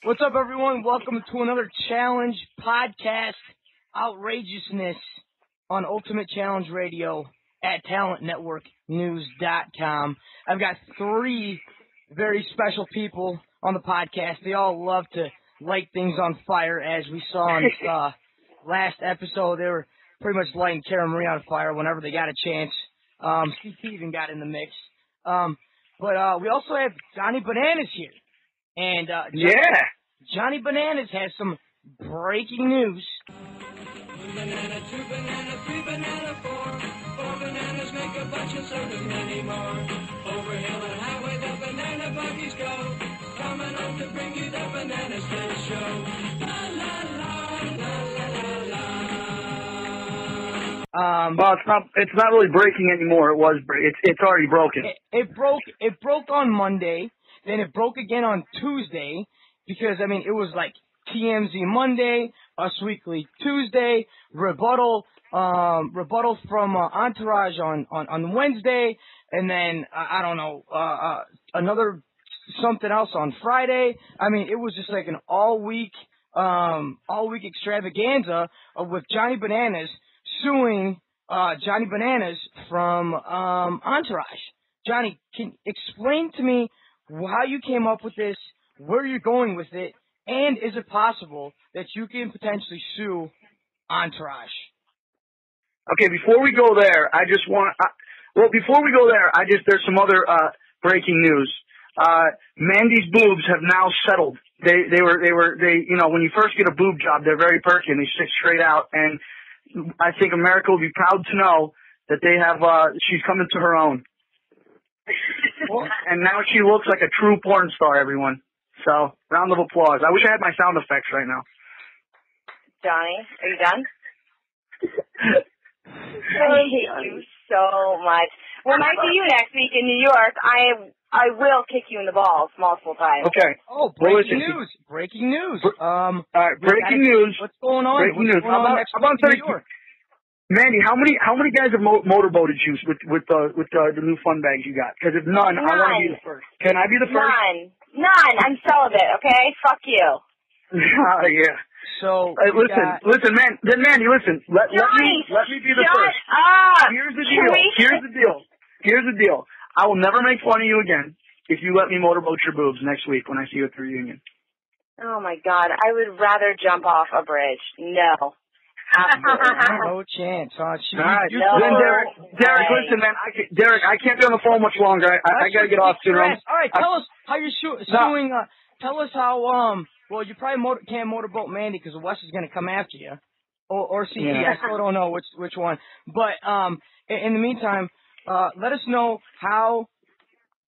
What's up, everyone? Welcome to another challenge podcast, Outrageousness on Ultimate Challenge Radio at talentnetworknews.com. I've got three very special people on the podcast. They all love to light things on fire, as we saw in last episode. They were pretty much lighting Cara Marie on fire whenever they got a chance. CT even got in the mix. But we also have Johnny Bananas here. And Johnny Bananas has some breaking news. 1 banana, 2 banana, 3 banana, 4 bananas make a bunch and so do many more. Over hill and highway the banana buggies go, coming home to bring you the Banana Split Show. La la la, la la la la. Well, it's not really breaking anymore. It's already broken. It broke on Monday, then it broke again on Tuesday, because, I mean, it was like TMZ Monday, US Weekly Tuesday, rebuttal from Entourage on Wednesday, and then, I don't know, another something else on Friday. I mean, it was just like an all-week extravaganza with Johnny Bananas suing Johnny Bananas from Entourage. Johnny, can you explain to me how you came up with this, where you're going with it, and is it possible that you can potentially sue Entourage? Okay, before we go there, there's some other breaking news. Mandi's boobs have now settled. They when you first get a boob job, they're very perky and they stick straight out. And I think America will be proud to know that they have. She's coming to her own. And now she looks like a true porn star, everyone. So, round of applause. I wish I had my sound effects right now. Johnny, are you done? I hate you so much. When I see you next week in New York, I will kick you in the balls multiple times. Okay. Oh, breaking news. Breaking news. All right, breaking news. What's going on? Breaking news. How about New York? Mandi, how many guys have motorboated you with the new fun bags you got? Because if none, I want to be the first. Can I be the first? None. I'm celibate. Okay, fuck you. Yeah. So listen, Mandi, listen. Let me be the first. Up. Here's the deal. I will never make fun of you again if you let me motorboat your boobs next week when I see you at the reunion. Oh my God, I would rather jump off a bridge. No. No chance. Then Derek, listen, man. I can't be on the phone much longer. I gotta get off soon. All right, tell us how you're suing. Tell us how. Well, you probably can't motorboat Mandi because Wes is gonna come after you, or CT. Yeah. I still don't know which one. But in the meantime, let us know how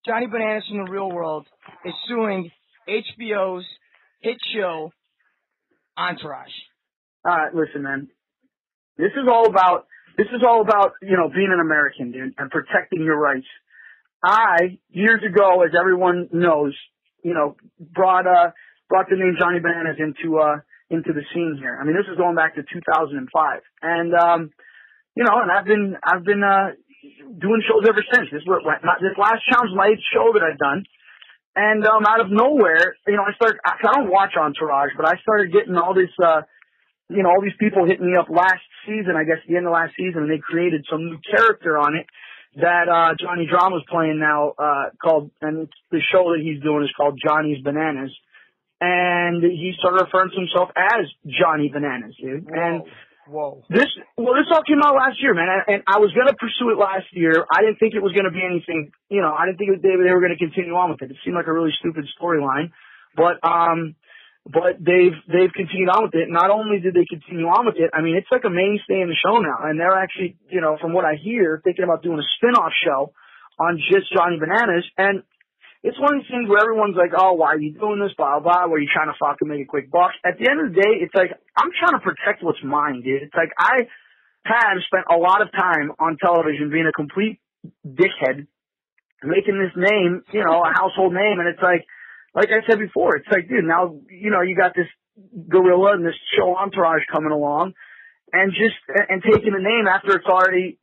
Johnny Bananas from the Real World is suing HBO's hit show Entourage. All right, listen, man. This is all about being an American, dude, and protecting your rights. I, years ago, as everyone knows, brought the name Johnny Bananas into the scene here. I mean, this is going back to 2005, and and I've been doing shows ever since. This last challenge, my 8th show that I've done. And out of nowhere, I don't watch Entourage, but I started getting all this, all these people hitting me up last season, I guess the end of last season, and they created some new character on it that Johnny Drama's playing now, and the show that he's doing is called Johnny's Bananas. And he started referring to himself as Johnny Bananas, dude. Whoa. This all came out last year, man, and I was gonna pursue it last year. I didn't think it was gonna be anything, I didn't think they were gonna continue on with it. It seemed like a really stupid storyline, but they've continued on with it. Not only did they continue on with it, I mean, it's like a mainstay in the show now, and they're actually, from what I hear, thinking about doing a spin-off show on just Johnny Bananas, and it's one of these things where everyone's like, oh, why are you doing this, blah, blah, where you trying to fucking make a quick buck. At the end of the day, it's like, I'm trying to protect what's mine, dude. It's like, I have spent a lot of time on television being a complete dickhead, making this name, a household name, and it's like I said before, it's like, dude, now, you got this gorilla and this show Entourage coming along, and taking the name after it's already,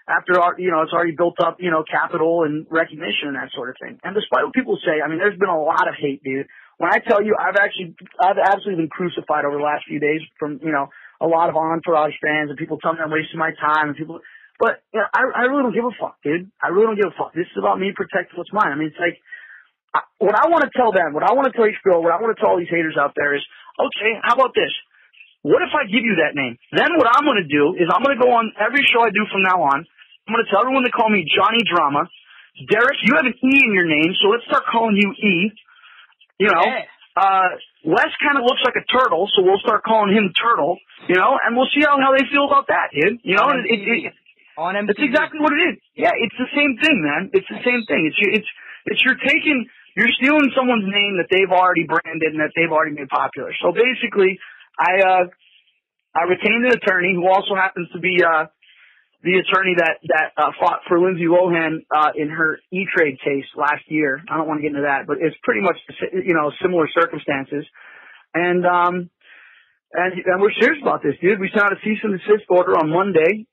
it's already built up, capital and recognition and that sort of thing. And despite what people say, I mean, there's been a lot of hate, dude, when I tell you, I've absolutely been crucified over the last few days from, you know, a lot of Entourage fans and people telling me I'm wasting my time and people, but, you know, I really don't give a fuck, dude. I really don't give a fuck. This is about me protecting what's mine. I mean, it's like, what I want to tell them, what I want to tell HBO, what I want to tell all these haters out there is, okay, how about this? What if I give you that name? Then what I'm going to do is I'm going to go on every show I do from now on. I'm going to tell everyone to call me Johnny Drama. Derek, you have an E in your name, so let's start calling you E. You know, Wes kind of looks like a turtle, so we'll start calling him Turtle, you know, and we'll see how they feel about that, dude. You know, it's exactly what it is. Yeah, it's the same thing, man. It's the same thing. You're stealing someone's name that they've already branded and that they've already made popular. So basically, I retained an attorney who also happens to be the attorney that fought for Lindsay Lohan in her E-Trade case last year. I don't want to get into that, but it's pretty much, you know, similar circumstances. And we're serious about this, dude. We sent out a cease and desist order on Monday.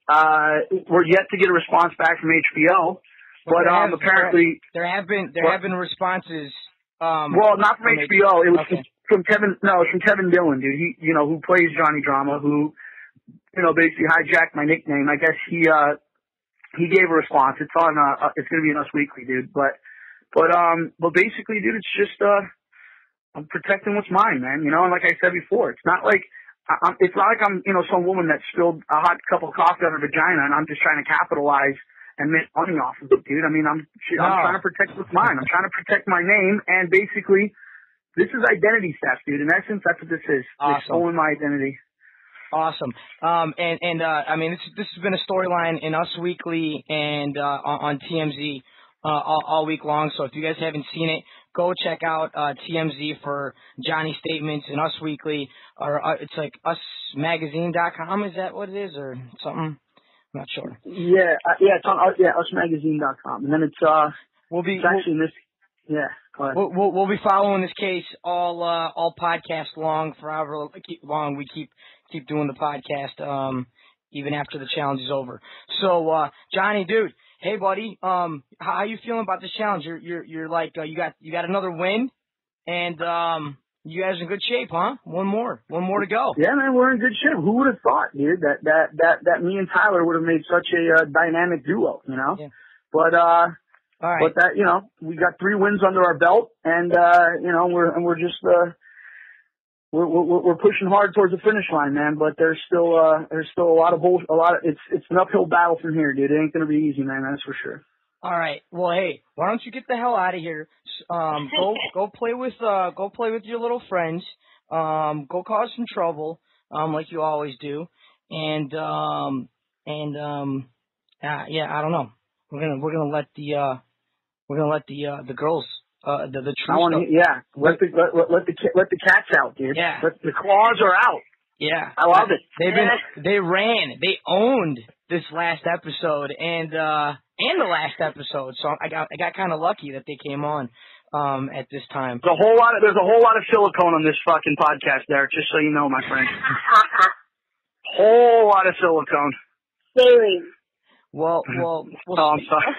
We're yet to get a response back from HBO. But apparently there have been responses. Well, not from HBO. It was from Kevin. No, it was from Kevin Dillon, dude. He, you know, who plays Johnny Drama, who, you know, basically hijacked my nickname. I guess he gave a response. It's on. It's gonna be in US Weekly, dude. But basically, dude, it's just I'm protecting what's mine, man. You know, and like I said before, it's not like I'm, you know, some woman that spilled a hot cup of coffee on her vagina, and I'm just trying to capitalize and make money off of it, dude. I mean, I'm trying to protect what's mine. I'm trying to protect my name, and basically, this is identity theft, dude. In essence, that's what this is. Awesome. It's stolen my identity. Awesome. I mean, this has been a storyline in Us Weekly and on TMZ all week long. So if you guys haven't seen it, go check out TMZ for Johnny's statements in Us Weekly, or it's like usmagazine.com. Is that what it is, or something? I'm not sure. Yeah, it's on usmagazine.com, and then it's actually in this. Yeah, go ahead. We'll be following this case all podcast long, for however long we keep doing the podcast, even after the challenge is over. So Johnny, dude, hey buddy, how you feeling about this challenge? You're like you got another win, and you guys are in good shape, huh? One more to go. Yeah, man, we're in good shape. Who would have thought, dude, that me and Tyler would have made such a dynamic duo, you know? Yeah. But all right. But that, you know, we got 3 wins under our belt, and you know, we're just we're pushing hard towards the finish line, man. But there's still a lot of it's an uphill battle from here, dude. It ain't gonna be easy, man. That's for sure. All right. Well, hey, why don't you get the hell out of here? Go play with your little friends. Go cause some trouble, like you always do. And yeah, I don't know. We're gonna let the girls the truth. Let the cats out, dude. Yeah. The claws are out. Yeah. I love it. They owned this last episode and the last episode. So I got kind of lucky that they came on at this time. There's a whole lot of silicone on this fucking podcast, Derek, just so you know, my friend. Whole lot of silicone. Saline. Well, oh, I'm sorry.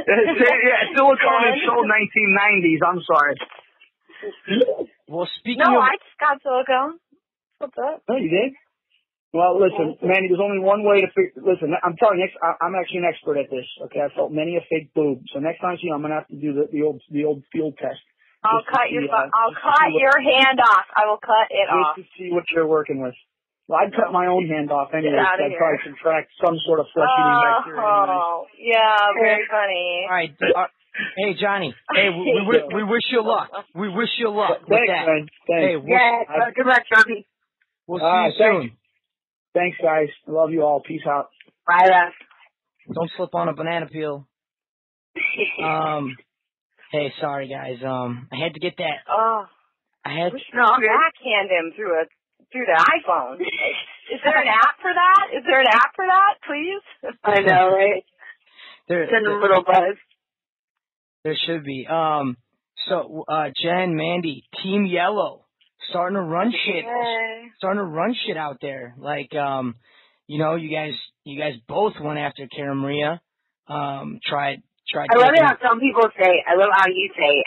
Yeah, silicone is so 1990s. I'm sorry. Well, speaking No, of... I just got silicone. What's up? Oh, you did? Well, listen, Mandy, there's only one way to listen, I'm telling you, I'm actually an expert at this, okay? I felt many a fake boob. So next time I see you, I'm going to have to do the old field test. I'll cut your hand off. I will cut it off. Just to see what you're working with. Well, I'd cut my own hand off anyway. So I'd probably subtract some sort of flesh-eating bacteria. Oh, yeah, very funny. All right. Hey, Johnny. Hey, we wish you luck. We wish you luck with Thanks, that. man. Thanks. Hey, good luck, Johnny. We'll see you soon. Thanks, guys. I love you all. Peace out. Bye, then. Don't slip on a banana peel. Hey, sorry, guys. I had to get that. Oh. I backhand him through the iPhone. Is there an app for that? Please? I know, right? Send a little buzz. There should be. So, Jenn, Mandi, Team Yellow, starting to run shit out there. Like, you know, you guys both went after Cara Maria. Tried. I love how some people say. I love how you say,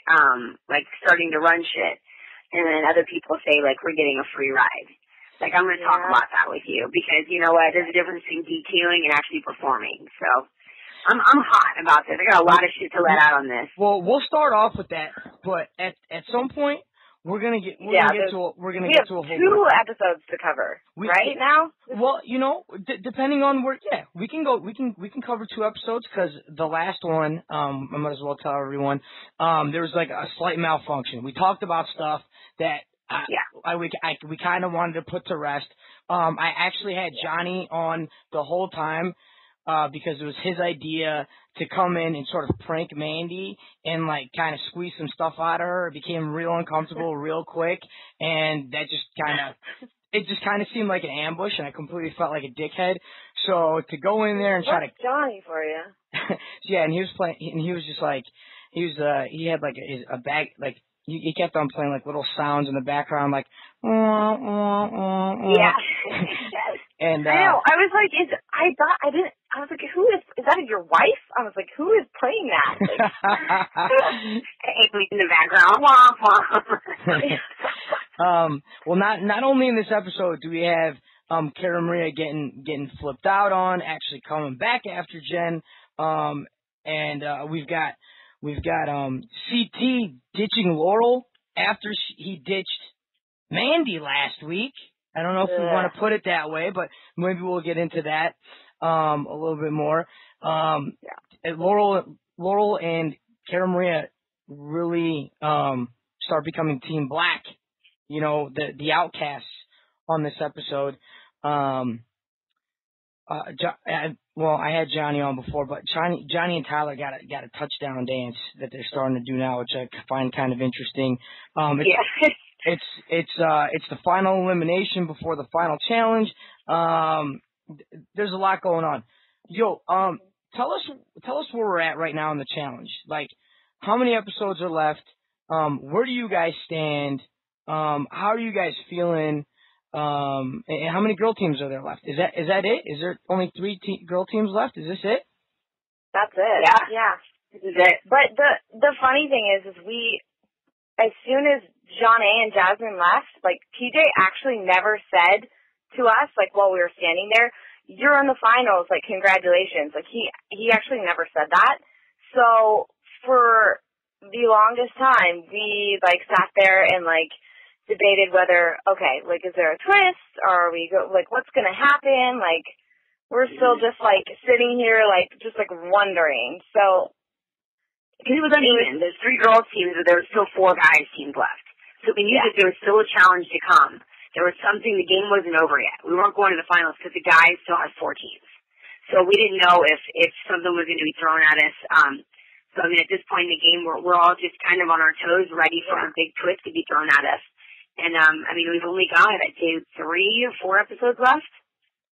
like starting to run shit. and then other people say, like, we're getting a free ride. Like, I'm going to talk about that with you because, you know what, there's a difference between detailing and actually performing. So I'm hot about this. I got a lot of shit to let out on this. Well, we'll start off with that, but at some point we're gonna get to a whole. We have 2 episodes to cover now. Well, you know, depending on where, we can cover 2 episodes because the last one, I might as well tell everyone, there was like a slight malfunction. We talked about stuff that we kind of wanted to put to rest. I actually had Johnny on the whole time. Because it was his idea to come in and sort of prank Mandi and like kind of squeeze some stuff out of her. It became real uncomfortable real quick, and that just kind of seemed like an ambush, and I completely felt like a dickhead. So to go in there and try to Johnny for you. Yeah, and he was playing, and he was just like he had like a bag, like he kept on playing like little sounds in the background, like yeah. And I know. I was like, I was like, who is that? Your wife? I was like, who is playing that? Like, in the background. Well, not only in this episode do we have Cara Maria getting flipped out on, actually coming back after Jenn, and we've got CT ditching Laurel after he ditched Mandi last week. I don't know if we want to put it that way, but maybe we'll get into that a little bit more. Laurel and Cara Maria really start becoming Team Black. You know, the outcasts on this episode. I had Johnny on before, but Johnny and Tyler got a touchdown dance that they're starting to do now, which I find kind of interesting. It's the final elimination before the final challenge. There's a lot going on. Yo, tell us where we're at right now in the challenge. Like, how many episodes are left? Where do you guys stand? How are you guys feeling? And how many girl teams are there left? Is that it? Is there only 3 girl teams left? Is this it? That's it. Yeah. This is it. But the funny thing is we, as soon as John A. and Jasmine left, like, TJ actually never said to us, like, while we were standing there, you're in the finals, like, congratulations. Like, he actually never said that. So for the longest time, we, like, sat there and, like, debated whether, okay, like, is there a twist, or are we like, what's gonna happen? Like, we're still just, like, sitting here, like, just, like, wondering. So, because it was uneven. There's 3 girls teams, but there were still 4 guys teams left. So we knew that there was still a challenge to come. There was something, the game wasn't over yet. We weren't going to the finals because the guys still had 4 teams. So we didn't know if something was going to be thrown at us. So, I mean, at this point in the game, we're all just kind of on our toes, ready for a big twist to be thrown at us. And, I mean, we've only got, I'd say, 3 or 4 episodes left.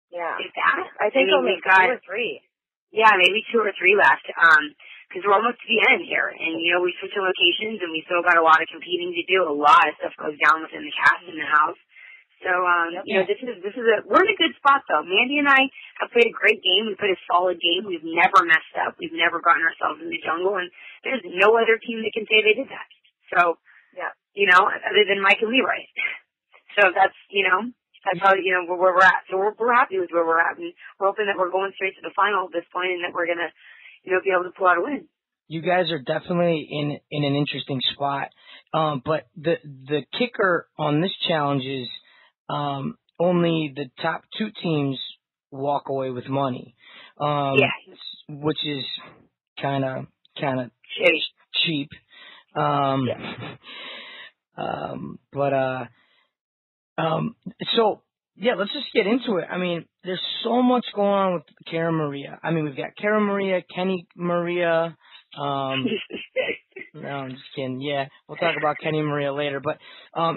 Yeah. If that. I think only 2 or 3. Yeah, maybe 2 or 3 left. Because we're almost to the end here. And, you know, we switch locations, and we still got a lot of competing to do. A lot of stuff goes down within the cast in the house. So, you know, we're in a good spot, though. Mandi and I have played a great game. We played a solid game. We've never messed up. We've never gotten ourselves in the jungle. And there's no other team that can say they did that. So, you know, other than Mike and Leroy. So that's, you know, that's how, you know, where we're at. So we're happy with where we're at. And we're hoping that we're going straight to the final at this point and that we're going to, you know, be able to pull out a win. You guys are definitely in an interesting spot. But the kicker on this challenge is only the top 2 teams walk away with money. Which is kind of cheap. So yeah, let's just get into it. I mean, there's so much going on with Cara Maria. I mean, we've got Cara Maria, Kenny Maria. No, I'm just kidding. Yeah, we'll talk about Kenny Maria later. But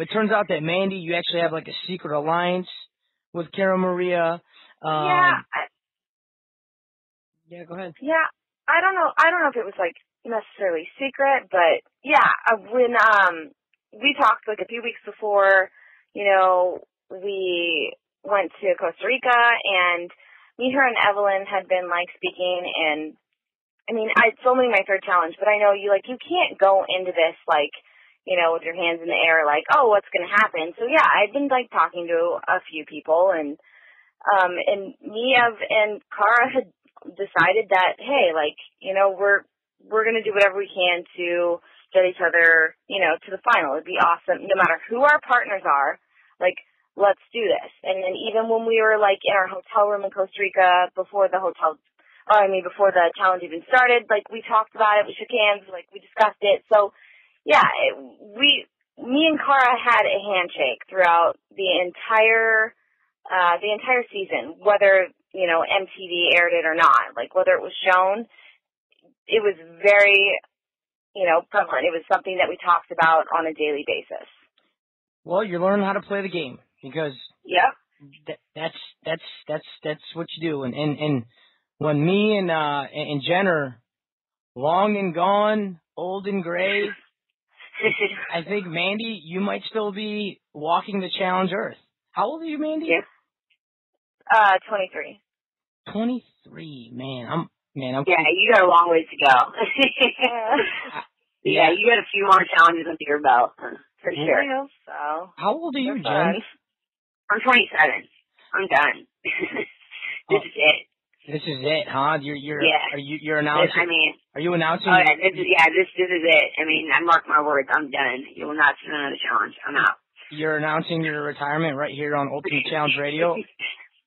it turns out that Mandi, you actually have like a secret alliance with Cara Maria. Yeah, go ahead. Yeah, I don't know if it was like necessarily secret, but yeah, when we talked like a few weeks before, you know, we went to Costa Rica, and me, her, and Evelyn had been like speaking, and I mean, it's only my 3rd challenge, but I know you can't go into this like with your hands in the air, like, oh, what's going to happen? So yeah, I've been like talking to a few people, and me and Cara had decided that, hey, like, we're going to do whatever we can to get each other, to the final. It'd be awesome, no matter who our partners are, like, let's do this. And then even when we were like in our hotel room in Costa Rica before the challenge even started, like, we talked about it, we shook hands, like, we discussed it. So yeah, me and Cara had a handshake throughout the entire season, whether, MTV aired it or not, like, whether it was shown, it was very, prevalent. It was something that we talked about on a daily basis. Well, you're learning how to play the game, because that's what you do. And when me and Jenn are long and gone, old and gray, I think, Mandi, you might still be walking the challenge earth. How old are you, Mandi? Yeah. 23. 23, man. Yeah, you got a long ways to go. Yeah, you got a few more challenges under your belt, for sure. I hope so. How old are you, Jenn? I'm 27. I'm done. This is it. This is it, huh? You're announcing. Are you announcing? Oh yeah, this is it. I mean, I mark my words. I'm done. You will not see another challenge. I'm out. You're announcing your retirement right here on Ultimate Challenge Radio.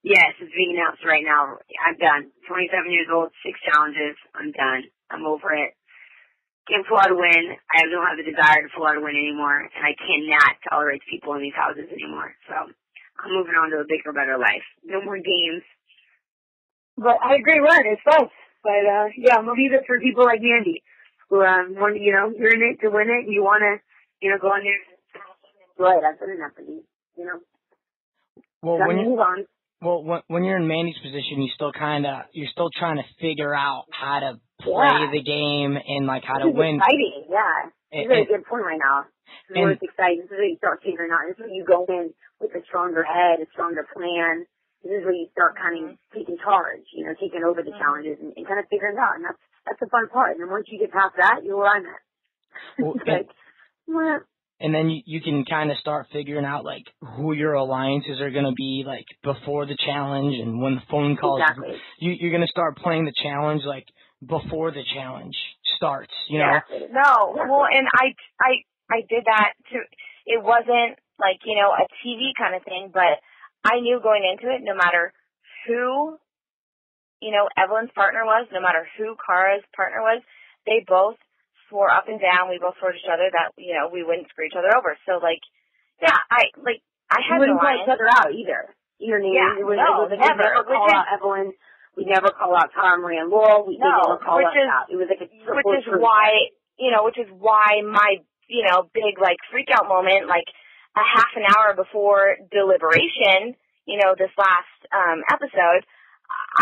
Yes, it's being announced right now. I'm done. 27 years old, 6 challenges. I'm done. I'm over it. Can't pull out a win. I don't have the desire to pull out a win anymore, and I cannot tolerate people in these houses anymore. So I'm moving on to a bigger, better life. No more games. But I had a great run. It's fun. But yeah, I'm gonna leave it for people like Mandi, who want to, you're in it to win it. And you want to, go on there and enjoy it. I've done enough of these, Well, move on. Well, when you're in Mandi's position, you're still trying to figure out how to play the game and like how to win. Exciting, yeah. It's a good point right now. This is where it's exciting. This is where you start figuring out. This is where you go in with a stronger head, a stronger plan. This is where you start kind of taking charge, taking over the challenges and kind of figuring it out. And that's the fun part. And then once you get past that, you're where I'm at. Well, and then you can kind of start figuring out, like, who your alliances are going to be, like, before the challenge and when the phone calls. Exactly. You're going to start playing the challenge, like, before the challenge starts, Yeah. No, well, and I did that, too. It wasn't, like, a TV kind of thing, but I knew going into it, no matter who, Evelyn's partner was, no matter who Cara's partner was, they both swore up and down. We both swore to each other that, we wouldn't screw each other over. So, like, yeah, I had we wouldn't call each other out either. You know what I mean? Yeah, we never call out Evelyn. We never call out Cara, Marie, and Laurel. We never call us out. It was like a which is why my, big, like, freak out moment, like, a half an hour before deliberation, this last episode,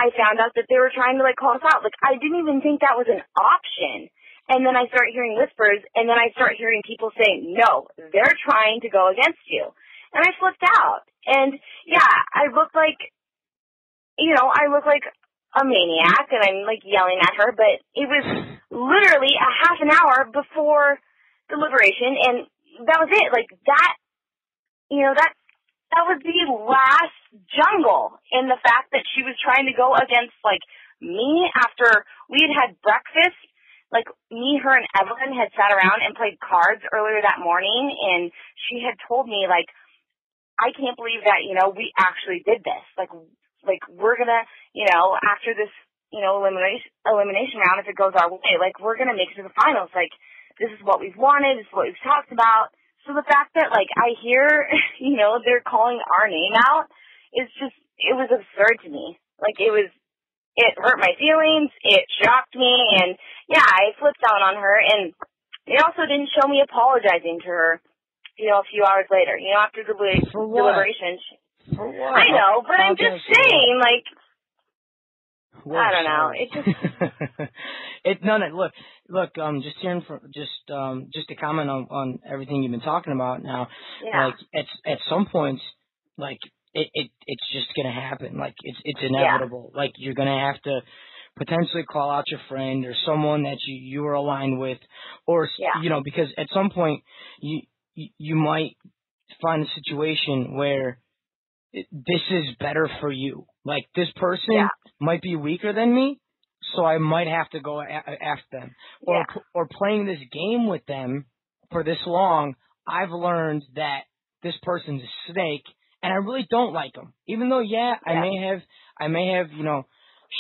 I found out that they were trying to, like, call us out. Like, I didn't even think that was an option. And then I start hearing whispers, and then I start hearing people saying, no, they're trying to go against you. And I flipped out. And, yeah, I look like a maniac, and I'm, like, yelling at her, but it was literally a half an hour before deliberation, and that was it. Like, that was the last jungle in the fact that she was trying to go against, like, me after we had breakfast. Like, me, her, and Evelyn had sat around and played cards earlier that morning, and she had told me, like, I can't believe that, we actually did this. Like we're gonna, after this, elimination round, if it goes our way, like, we're gonna make it to the finals. Like, this is what we've wanted, this is what we've talked about. So the fact that, like, I hear, they're calling our name out, it was absurd to me. Like, it hurt my feelings, it shocked me, and, yeah, I flipped out on her, and it also didn't show me apologizing to her, a few hours later, after the deliberation. For what? I know, but I'm just saying, like, I don't know, it just... Look, just hearing from, just to comment on everything you've been talking about now, like, at some points, like, it's just gonna happen. Like, it's inevitable. Yeah. Like, you're gonna have to potentially call out your friend or someone that you are aligned with, or because at some point you might find a situation where this is better for you. Like, this person might be weaker than me, so I might have to go after them. Or playing this game with them for this long, I've learned that this person's a snake, and I really don't like them. Even though, I may have,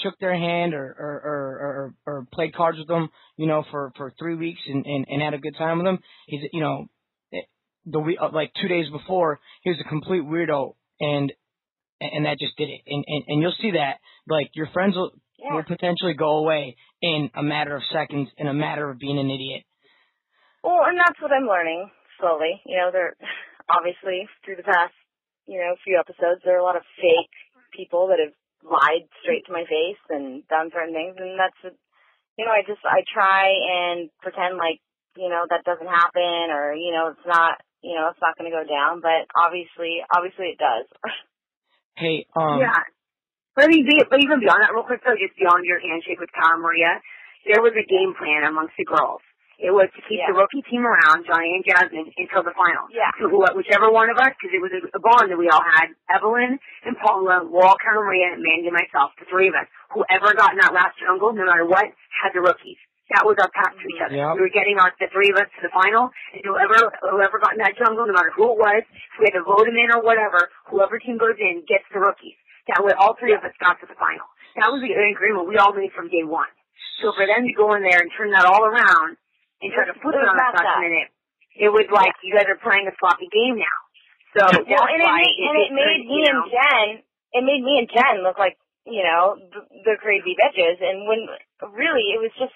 shook their hand or played cards with them, for 3 weeks and had a good time with them. He's, like 2 days before, he was a complete weirdo, and that just did it. And you'll see that, like, your friends will potentially go away in a matter of seconds, in a matter of being an idiot. Well, and that's what I'm learning slowly. They're obviously through the past, few episodes, there are a lot of fake people that have lied straight to my face and done certain things, and that's, I try and pretend like, that doesn't happen, or, it's not going to go down, but obviously it does. Hey, But even beyond that, real quick though, just beyond your handshake with Cara Maria, there was a game plan amongst the girls. It was to keep the rookie team around, Johnny and Jasmine, until the final. Yeah. So whichever one of us, because it was a bond that we all had, Evelyn and Paula, Wall, Cara Maria, and Mandy and myself, the three of us, whoever got in that last jungle, no matter what, had the rookies. That was our pact to each other. Yep. We were getting the three of us to the final, and whoever got in that jungle, no matter who it was, if we had to vote them in or whatever, whoever team goes in gets the rookies. That way all three of us got to the final. That was the agreement we all made from day one. So for them to go in there and turn that all around and try to flip it on us last minute, it was like you guys are playing a sloppy game now. So it made me and Jenn look like, the crazy bitches, and when really it was just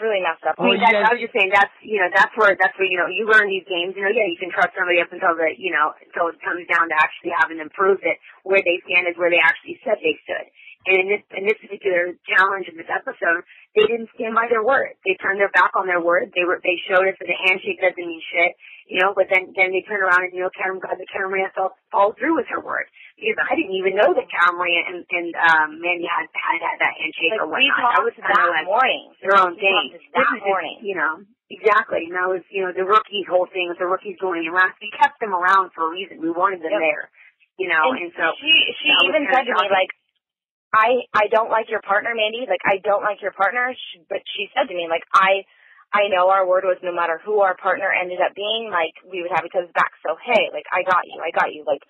really messed up. I was just saying that's where you learn these games. You can trust somebody up until until it comes down to actually having them prove that where they stand is where they actually said they stood. And in this particular challenge in this episode, they didn't stand by their word. They turned their back on their word. They showed us that a handshake doesn't mean shit, but then they turned around and, Cara Maria followed through with her word. Because I didn't even know that Cara Maria and Mandi had that handshake or whatnot. That was kind of like their own thing. Exactly. And that was, the rookies whole thing with the rookies going in last. We kept them around for a reason. We wanted them there, and so. She even said to me, like, I don't like your partner, Mandi. Like, I don't like your partner. But she said to me, like, I know our word was no matter who our partner ended up being, like, we would have each other's back. So, hey, like, I got you. Like,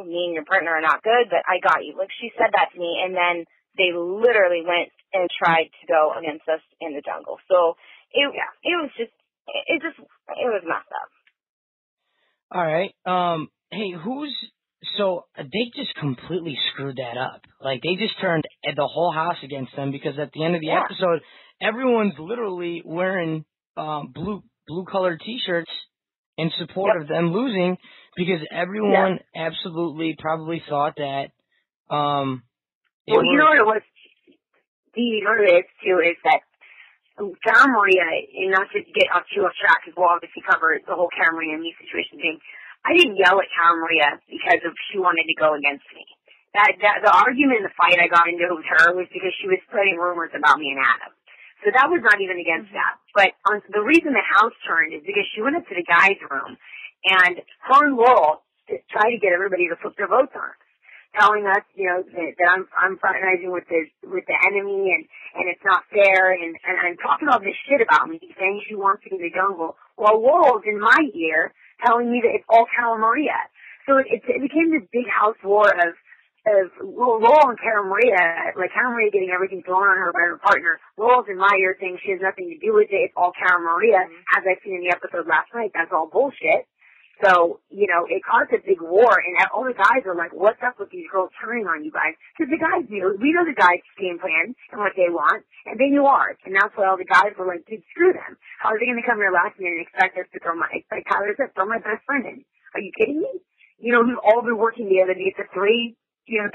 me and your partner are not good, but I got you. Like, she said that to me, and then they literally went and tried to go against us in the jungle. So it was messed up. All right. Hey, so they just completely screwed that up. Like, they just turned the whole house against them, because at the end of the episode, everyone's literally wearing blue colored T-shirts in support of them losing, because everyone absolutely probably thought that. You know what it was? You know what it is too, is that Cara Maria, and not to get off track, because we'll obviously cover the whole Cara Maria and me situation thing. I didn't yell at Cara Maria because she wanted to go against me. The argument and the fight I got into with her was because she was spreading rumors about me and Adam. So that was not even against that. But the reason the house turned is because she went up to the guys' room, and her and Laurel tried to get everybody to flip their votes on us, telling us, that I'm fraternizing with the enemy, and it's not fair, and I'm talking all this shit about me, saying she wants to be in the jungle, while Laurel's in my ear telling me that it's all Cara Maria. So it became this big house war of Laurel and Cara Maria, like Cara Maria getting everything thrown on her by her partner. Laurel's in my ear saying she has nothing to do with it, it's all Cara Maria, as I've seen in the episode last night. That's all bullshit. So, it caused a big war, and all the guys are like, what's up with these girls turning on you guys? Because the guys knew, we know the guys' game plan and what they want, and they knew ours. And that's why all the guys were like, dude, screw them. How are they going to come here last minute and expect us to throw like Tyler said, throw my best friend in? Are you kidding me? We've all been working together to get the three,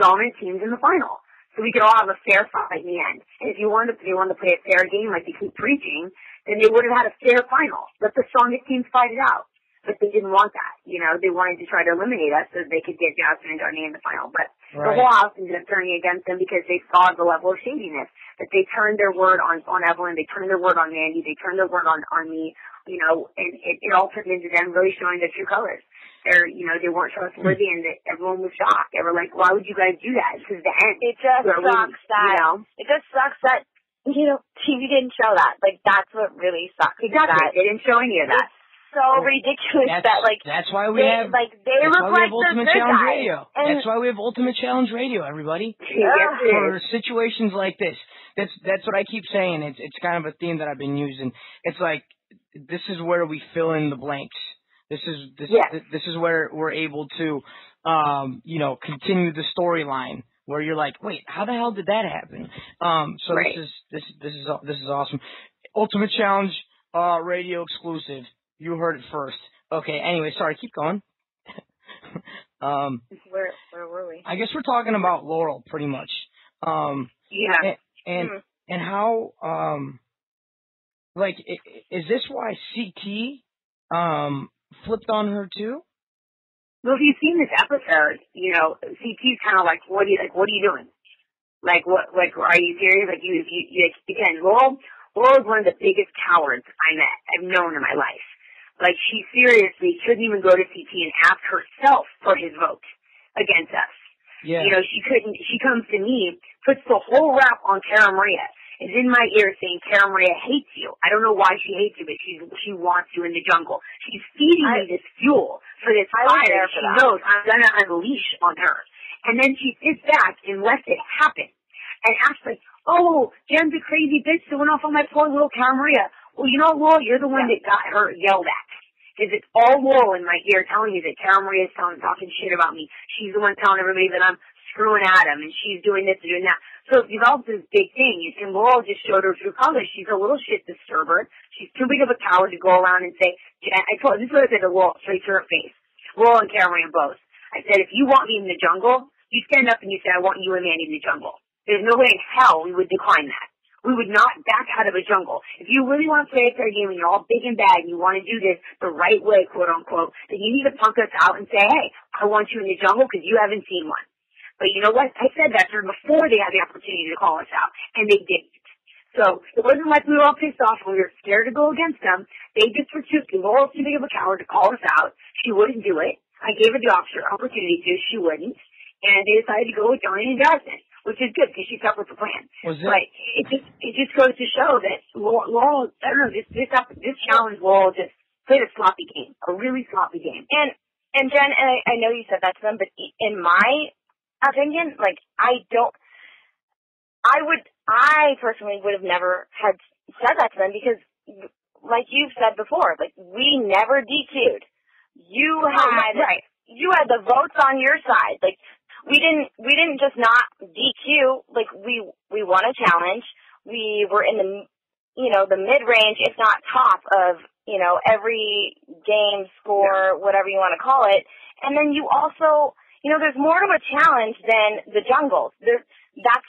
dominant teams in the final. So we could all have a fair fight in the end. And if they wanted to play a fair game like they keep preaching, then they would have had a fair final. Let the strongest teams fight it out. but they didn't want that. You know, they wanted to try to eliminate us so they could get Jasmine and Darnay in the final. But the whole house ended up turning against them because they saw the level of shadiness. That they turned their word on Evelyn, they turned their word on Mandi, they turned their word on me, you know, and it all turned into them really showing their true colors. You know, they weren't trustworthy, and everyone was shocked. They were like, why would you guys do that? This is the end. It just sucks that, you know? It just sucks that, you know, TV didn't show that. Like, that's what really sucks. Exactly. They didn't show any of that. It's so ridiculous that, like, that's why we have Ultimate Challenge Radio. That's why we have Ultimate Challenge Radio, everybody. For situations like this. That's what I keep saying. It's kind of a theme that I've been using. It's like, this is where we fill in the blanks. This is where we're able to, you know, continue the storyline where you're like, wait, how the hell did that happen? So this is awesome. Ultimate Challenge Radio exclusive. You heard it first. Okay. Anyway, sorry. Keep going. Where were we? I guess we're talking about Laurel pretty much. And how like is this why CT flipped on her too? Well, if you've seen this episode, you know, CT's kind of like, what are you doing? Like, what, like, are you serious? Like, you again, Laurel is one of the biggest cowards I've known in my life. Like, she seriously couldn't even go to CT and ask herself for his vote against us. Yeah. You know, she comes to me, puts the whole rap on Cara Maria, is in my ear saying Cara Maria hates you. I don't know why she hates you, but she wants you in the jungle. She's feeding me this fuel for this fire she knows I'm gonna unleash on her. And then she sits back and lets it happen. And acts like, oh, Jenn's a crazy bitch that went off on my poor little Cara Maria. Well, you know, Laurel, you're the one that got her yelled at. Because it's all Laurel in my ear telling me that Cara Maria's talking shit about me. She's the one telling everybody that I'm screwing at him, and she's doing this and doing that. So it develops this big thing, and Laurel just showed her true colors. She's a little shit disturber. She's too big of a coward to go around and say, this is what I said to Laurel, straight to her face. Laurel and Cara Maria both. I said, if you want me in the jungle, you stand up and you say, I want you and Mandi in the jungle. There's no way in hell we would decline that. We would not back out of a jungle. If you really want to play a fair game and you're all big and bad and you want to do this the right way, quote unquote, then you need to punk us out and say, hey, I want you in the jungle because you haven't seen one. But you know what? I said that to her before they had the opportunity to call us out, and they didn't. So it wasn't like we were all pissed off and we were scared to go against them. They just were too too big of a coward to call us out. She wouldn't do it. I gave her the opportunity to. She wouldn't. And they decided to go with Johnny and Jasmine, which is good because she stuck with the plan. But it just goes to show that Laurel, I don't know, this challenge, Laurel just played a sloppy game, a really sloppy game. And Jen, and I know you said that to them, but in my opinion, like, I personally would have never had said that to them because, like you've said before, like, we never DQ'd. You had the votes on your side. Like, we didn't just not DQ. Like, we won a challenge. We were in the, you know, the mid-range, if not top of, you know, every game score, whatever you want to call it. And then you also, you know, there's more to a challenge than the jungle. That's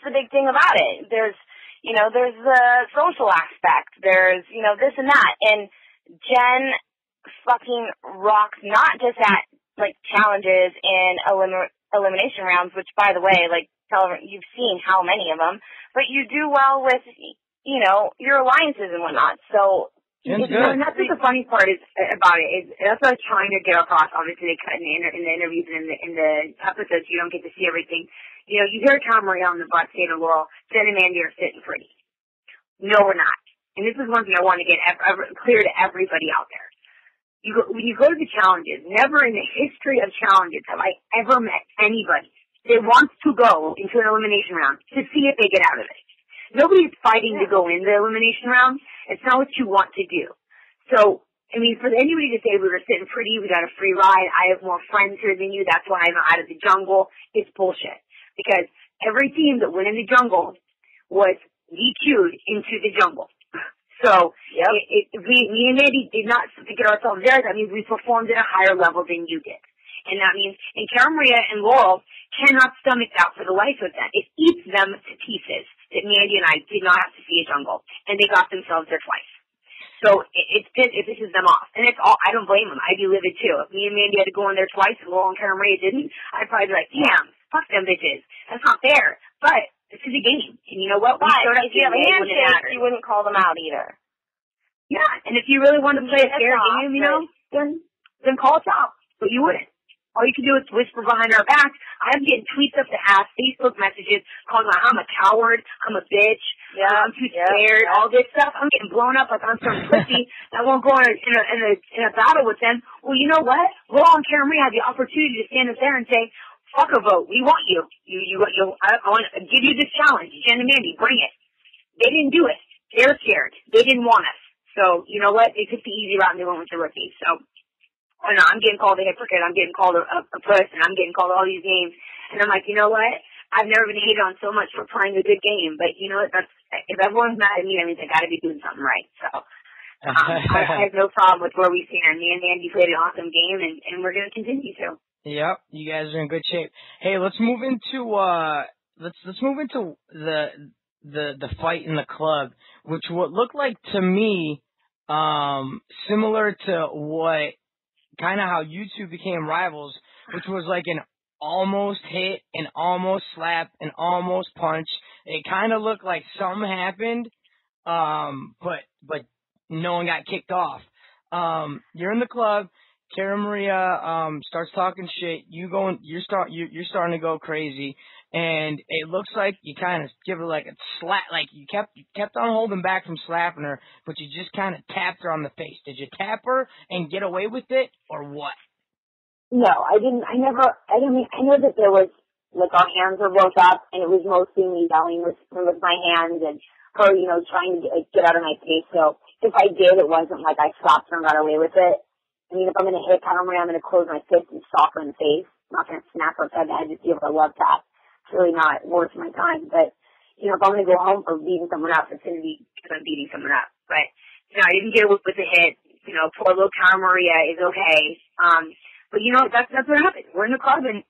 the big thing about it. There's the social aspect. There's, you know, this and that. And Jenn fucking rocks not just at, like, challenges and elimination rounds, which, by the way, like, you've seen how many of them, but you do well with, you know, your alliances and whatnot. So, and that's what the funny part is about it. Is that's what I was trying to get across. Obviously, they cut in the interviews and in the episodes, you don't get to see everything. You know, you hear Cara Maria on the bus say to Laurel, Jenn and Mandi are sitting pretty. No, we're not. And this is one thing I want to get clear to everybody out there. When you go to the challenges, never in the history of challenges have I ever met anybody that wants to go into an elimination round to see if they get out of it. Nobody's fighting to go in the elimination round. It's not what you want to do. So, I mean, for anybody to say we were sitting pretty, we got a free ride, I have more friends here than you, that's why I'm out of the jungle, it's bullshit. Because every team that went in the jungle was DQ'd into the jungle. So, me and Mandi did not get ourselves there. That means we performed at a higher level than you did. And that means, and Cara Maria and Laurel cannot stomach that for the life of them. It eats them to pieces that Mandi and I did not have to see a jungle. And they got themselves there twice. So it pisses them off. And it's all, I don't blame them. I'd be livid too. If me and Mandy had to go in there twice and Laurel and Karen Maria didn't, I'd probably be like, damn, fuck them bitches. That's not fair. But this is a game. And you know what? But if you have a handshake, you wouldn't call them out either. Yeah, and if you really want to play a fair game, you know, then call us out. But you wouldn't. All you can do is whisper behind our back. I'm getting tweets up the ass, Facebook messages, calling me I'm a coward, I'm a bitch, I'm too scared, all this stuff. I'm getting blown up like I'm some pussy that won't go in a battle with them. Well, you know what? Laurel and Karen Marie had the opportunity to stand up there and say, fuck a vote. We want you. I want to give you this challenge. Jenn and Mandi, bring it. They didn't do it. They're scared. They didn't want us. So, you know what? They took the easy route and they went with the rookies. So, I know, I'm getting called a hypocrite, I'm getting called a puss, and I'm getting called all these names. And I'm like, you know what? I've never been hated on so much for playing a good game. But you know what? If everyone's mad at me, that means I got to be doing something right. So I have no problem with where we stand. Me and Mandi played an awesome game, and we're going to continue to. Yep, you guys are in good shape. Hey, let's move into the fight in the club, which would look like to me similar to what kind of how you two became rivals, which was like an almost hit, an almost slap, an almost punch. It kind of looked like something happened, but no one got kicked off. You're in the club. Karen Maria starts talking shit. You're starting to go crazy, and it looks like you kind of give her like a slap. Like you kept on holding back from slapping her, but you just kind of tapped her on the face. Did you tap her and get away with it, or what? No, I didn't. I know that there was, like, our hands were both up, and it was mostly me yelling with my hands and her, you know, trying to get out of my face. So if I did, it wasn't like I stopped her and got away with it. I mean, if I'm going to hit Karen Maria, I'm going to close my fist and stalk her in the face. I'm not going to snap her upside the head, just give her a love tap. It's really not worth my time. But, you know, if I'm going to go home for beating someone up, it's going to be because I'm beating someone up. But, you know, I didn't get with the hit. You know, poor little Karen Maria is okay. But, you know, that's what happened. We're in the club, and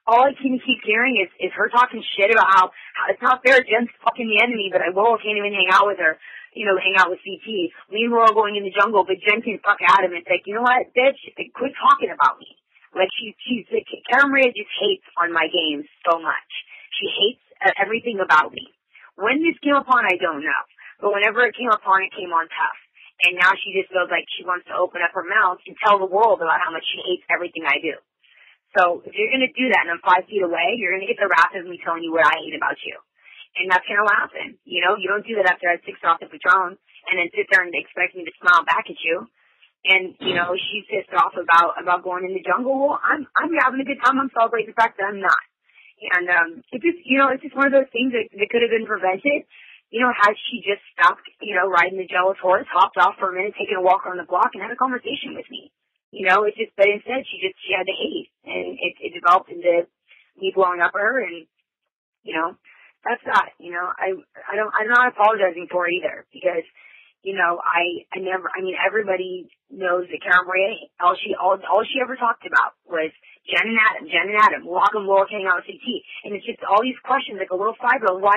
all I can keep hearing is her talking shit about how it's not fair. Jenn's fucking the enemy, but I can't even hang out with her. You know, hang out with CT. Me and Laurel going in the jungle, but Jenn can fuck Adam and say, you know what, bitch, quit talking about me. Like, she's like, Karen Maria just hates on my games so much. She hates everything about me. When this came upon, I don't know. But whenever it came upon, it came on tough. And now she just feels like she wants to open up her mouth and tell the world about how much she hates everything I do. So if you're going to do that and I'm 5 feet away, you're going to get the wrath of me telling you what I hate about you. And that's going to happen. You know, you don't do that after I 6 off the Patron and then sit there and expect me to smile back at you. And, you know, she's pissed off about going in the jungle. Well, I'm having a good time. I'm celebrating the fact that I'm not. And, it's just, you know, it's just one of those things that could have been prevented. You know, had she just stopped, you know, riding the jealous horse, hopped off for a minute, taken a walk on the block and had a conversation with me. You know, it's just, but instead she had to hate. And it developed into me blowing up at her and, you know, that's that. You know, I'm not apologizing for it either because, you know, everybody knows that Karen Maria, all she ever talked about was Jenn and Adam, lock them lower, hang out with CT. And it's just all these questions like a little 5-year-old, why,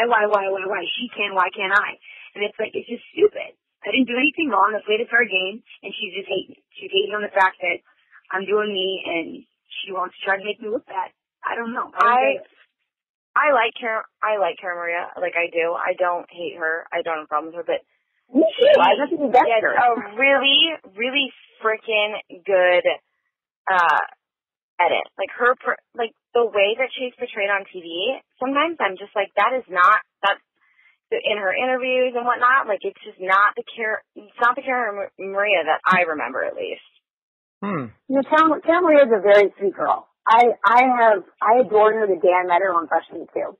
she can, why can't I? And it's like, it's just stupid. I didn't do anything wrong. I played a fair game and she's just hating. She's hating on the fact that I'm doing me and she wants to try to make me look bad. I don't know. I like Karen Maria, like I do. I don't hate her. I don't have a problem with her, but me too. I have nothing against her. A really, really freaking good edit. Like the way that she's portrayed on TV. Sometimes I'm just like, that's in her interviews and whatnot. Like it's just not the Karen Maria that I remember at least. You know, Karen Maria is a very sweet girl. I adored her the day I met her on freshman 2.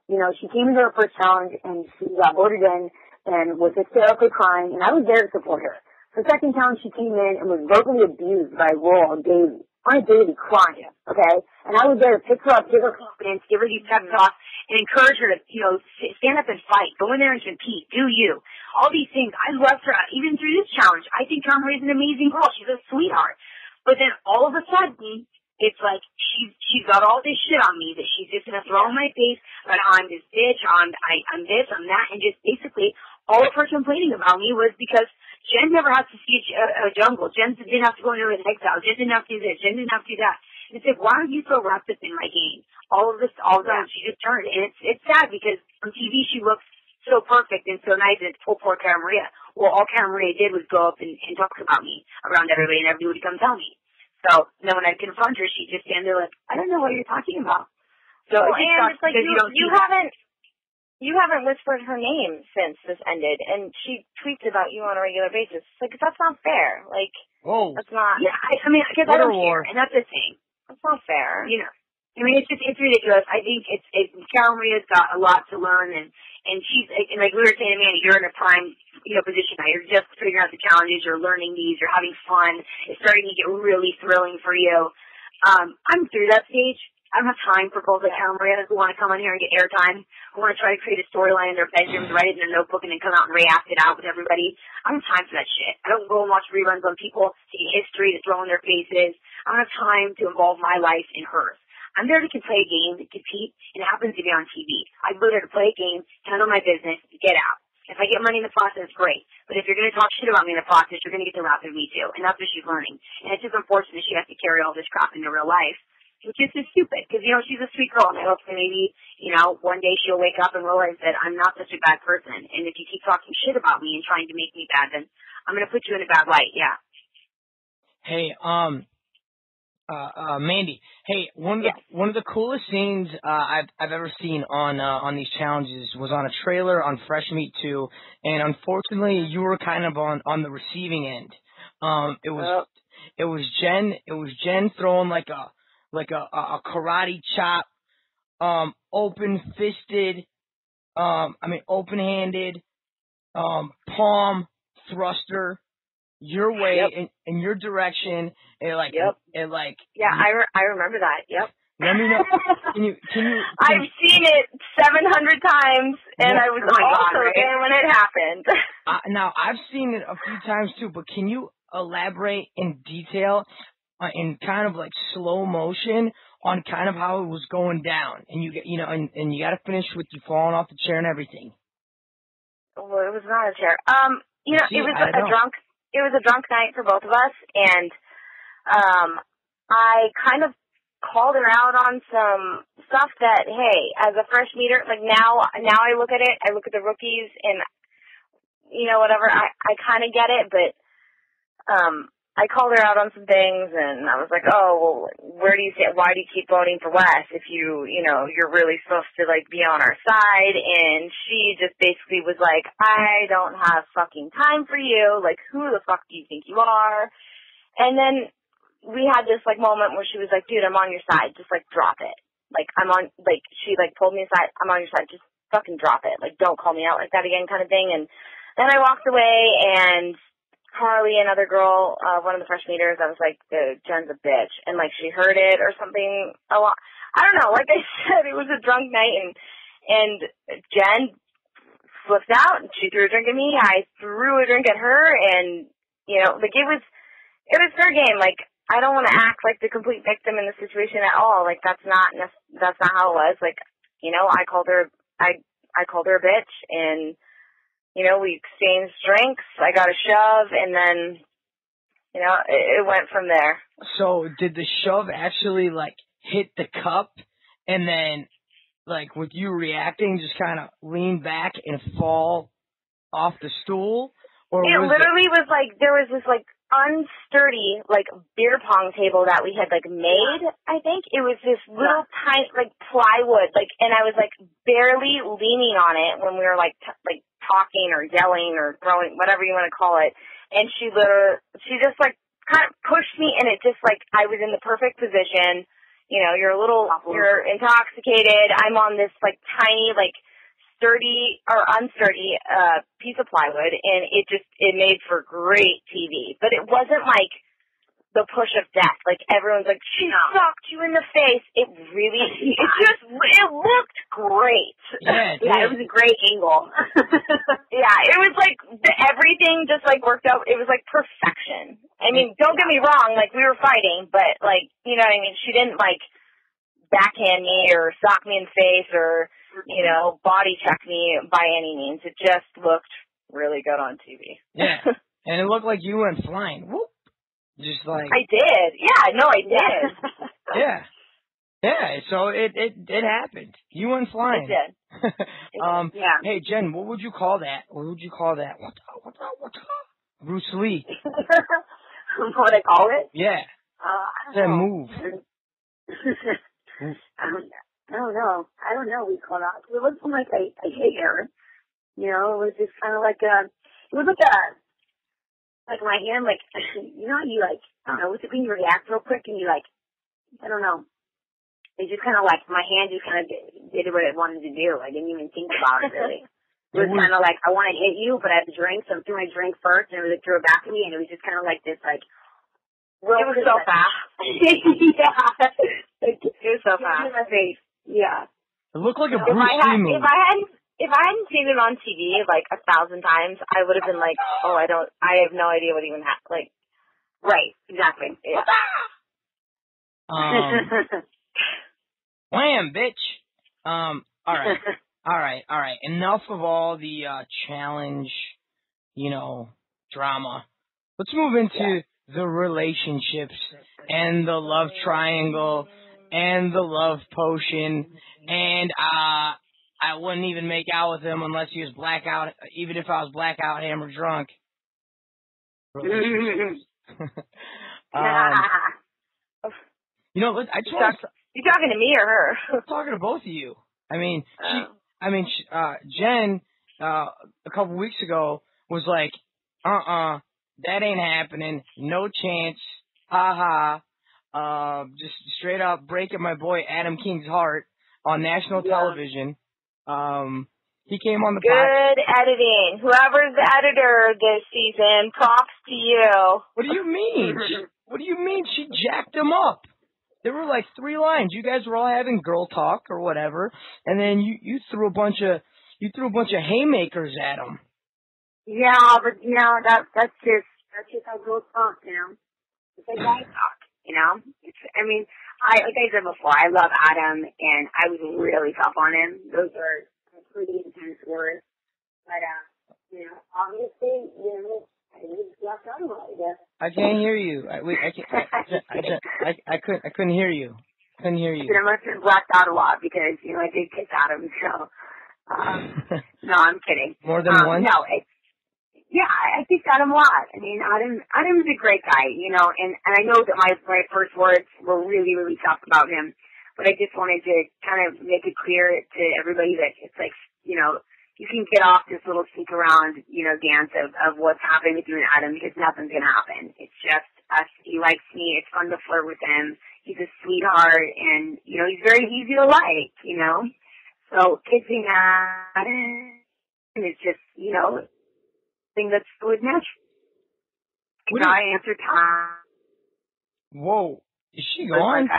You know, she came into her first challenge and she got voted in and was hysterically crying, and I was there to support her. The second challenge she came in and was verbally abused by Laurel daily, on a daily, crying, okay? And I was there to pick her up, give her confidence, give her these pep talks, and encourage her to, you know, stand up and fight, go in there and compete, do you. All these things. I loved her, even through this challenge. I think Karen Maria's an amazing girl. She's a sweetheart. But then all of a sudden, it's like she's got all this shit on me that she's just gonna throw in my face. But I'm this bitch. I'm this. I'm that. And just basically all of her complaining about me was because Jenn never had to see a jungle. Jenn didn't have to go into an exile. Jenn didn't have to do this. Jenn didn't have to do that. And it's like, why are you so wrapped up in my game? All of this, all of that, she just turned. And it's sad because on TV she looks so perfect and so nice, and it's full poor Cara Maria. Well, all Cara Maria did was go up and talk about me around everybody, and everybody would come tell me. So then when I'd confront her, she'd just stand there like, I don't know what you're talking about. So well, it just and it's like you haven't whispered her name since this ended, and she tweets about you on a regular basis. It's like, that's not fair. Like, whoa, that's not. Yeah, I mean, because I don't care, and that's the thing. That's not fair. You know, I mean, it's ridiculous. I think Cara Maria's got a lot to learn, and she's, and like we were saying to Mandy, you're in a prime, position now. You're just figuring out the challenges, you're learning these, you're having fun. It's starting to get really thrilling for you. I'm through that stage. I don't have time for girls like Cara Maria who want to come on here and get airtime, who want to try to create a storyline in their bedrooms, write it in their notebook, and then come out and react it out with everybody. I don't have time for that shit. I don't go and watch reruns on people taking history to throw in their faces. I don't have time to involve my life in hers. I'm there to play a game, to compete, and it happens to be on TV. I go there to play a game, handle my business, get out. If I get money in the process, great. But if you're going to talk shit about me in the process, you're going to get the wrath of me too. And that's what she's learning. And it's just unfortunate she has to carry all this crap into real life, which is just stupid. Because, she's a sweet girl. And I hope that maybe, one day she'll wake up and realize that I'm not such a bad person. And if you keep talking shit about me and trying to make me bad, then I'm going to put you in a bad light. Yeah. Hey, Mandi. Hey, one of the coolest scenes I've ever seen on these challenges was on a trailer on Fresh Meat 2, and unfortunately you were kind of on the receiving end. It was Jenn throwing like a karate chop, open-fisted, open-handed, palm thruster your way in your direction, and I remember that. Yep. Let me know. Can you I've seen it 700 times, and I was also there when it happened. Now I've seen it a few times too, but can you elaborate in detail, in kind of like slow motion, on kind of how it was going down, and you got to finish with you falling off the chair and everything. Well, it was not a chair. It was a drunk night for both of us, and I kind of called her out on some stuff that, hey, as a fresh meter, like now I look at it, I look at the rookies, and whatever, I kind of get it, but I called her out on some things, and I was like, oh, well, why do you keep voting for Wes if you're really supposed to, like, be on our side? And she just basically was like, I don't have fucking time for you. Like, who the fuck do you think you are? And then we had this, like, moment where she was like, dude, I'm on your side. Just, like, drop it. Like, she, like, pulled me aside. I'm on your side. Just fucking drop it. Like, don't call me out like that again, kind of thing. And then I walked away, and Carly, another girl, one of the fresh meters, I was like, Jenn's a bitch. And, like, she heard it or something. I don't know. Like I said, it was a drunk night, and Jenn flipped out, and she threw a drink at me. I threw a drink at her, and, like, it was their game. Like, I don't want to act like the complete victim in the situation at all. Like, that's not how it was. Like, I called her a bitch, and we exchanged drinks. I got a shove, and then, it went from there. So did the shove actually, like, hit the cup, and then, like, with you reacting, just kind of lean back and fall off the stool? Or it literally was like, there was this, like, unsturdy, like, beer pong table that we had, like, made, I think. It was this little tiny, like, plywood, like, and I was, like, barely leaning on it when we were, like, talking or yelling or throwing, whatever you want to call it. And she just, like, kind of pushed me, and it just, like, I was in the perfect position. You're intoxicated. I'm on this, like, tiny, like, sturdy or unsturdy piece of plywood, and it made for great TV. But it wasn't like the push of death. Like, everyone's like, she socked you in the face. It looked great. Yeah, it was a great angle. Yeah, it was like everything just, like, worked out. It was like perfection. I mean, don't get me wrong, like, we were fighting, but, like, you know what I mean? She didn't, like, backhand me or sock me in the face or, body check me by any means. It just looked really good on TV. Yeah. And it looked like you went flying. Whoop. Just like. I did. Yeah, no, I did. Yeah. Yeah, so it happened. You went flying. It did. Yeah. Hey, Jen, what would you call that? What would you call that? What? Bruce Lee. What I call it? Yeah. I That don't know. move. I don't know. I don't know what we call that. It wasn't like I hate Aaron. You know, it was just kind of like it was like my hand, like, you know, you like, I don't know, what's it when you react real quick and you like, I don't know. It just kind of like, my hand just kind of did what it wanted to do. I didn't even think about it really. It was kind of like, I want to hit you, but I have to drink, so I threw my drink first and it was like, threw it back at me, and it was just kind of like this, like, it was so fast. Yeah. Like, it was so fast. In my face. Yeah. It looked like a Bruce Lee move. If I hadn't seen it on TV like 1,000 times, I would have been like, oh, I have no idea what even happened. Like, right, exactly. Yeah. Wham, bitch. All right. Enough of all the challenge, drama. Let's move into the relationships and the love triangle and the love potion. And I wouldn't even make out with him unless he was blackout, even if I was blackout, hammered, drunk. I just want to. You talking to me or her? I'm talking to both of you. I mean, Jen, a couple weeks ago was like, that ain't happening. No chance. Just straight up breaking my boy Adam King's heart on national television. He came on the Good editing. Whoever's the editor this season, props to you. What do you mean? What do you mean she jacked him up? There were like 3 lines. You guys were all having girl talk or whatever, and then you threw a bunch of haymakers at him. Yeah, but that's just how girls talk, It's like guys talk, like I said before, I love Adam, and I was really tough on him. Those are pretty intense words, but obviously, I just left out of it, I guess. I can't hear you. I couldn't hear you. I must have blacked out a lot because, I did kiss Adam, so, no, I'm kidding. More than once? No, I kicked Adam a lot. I mean, Adam's a great guy, and I know that my first words were really, really tough about him, but I just wanted to kind of make it clear to everybody that it's like, you can get off this little sneak around, dance of what's happening with you and Adam, because nothing's going to happen. It's just us. He likes me. It's fun to flirt with him. He's a sweetheart, and, he's very easy to like, So kissing Adam is just, thing that's good natural. I answer time. Whoa. Is she gone?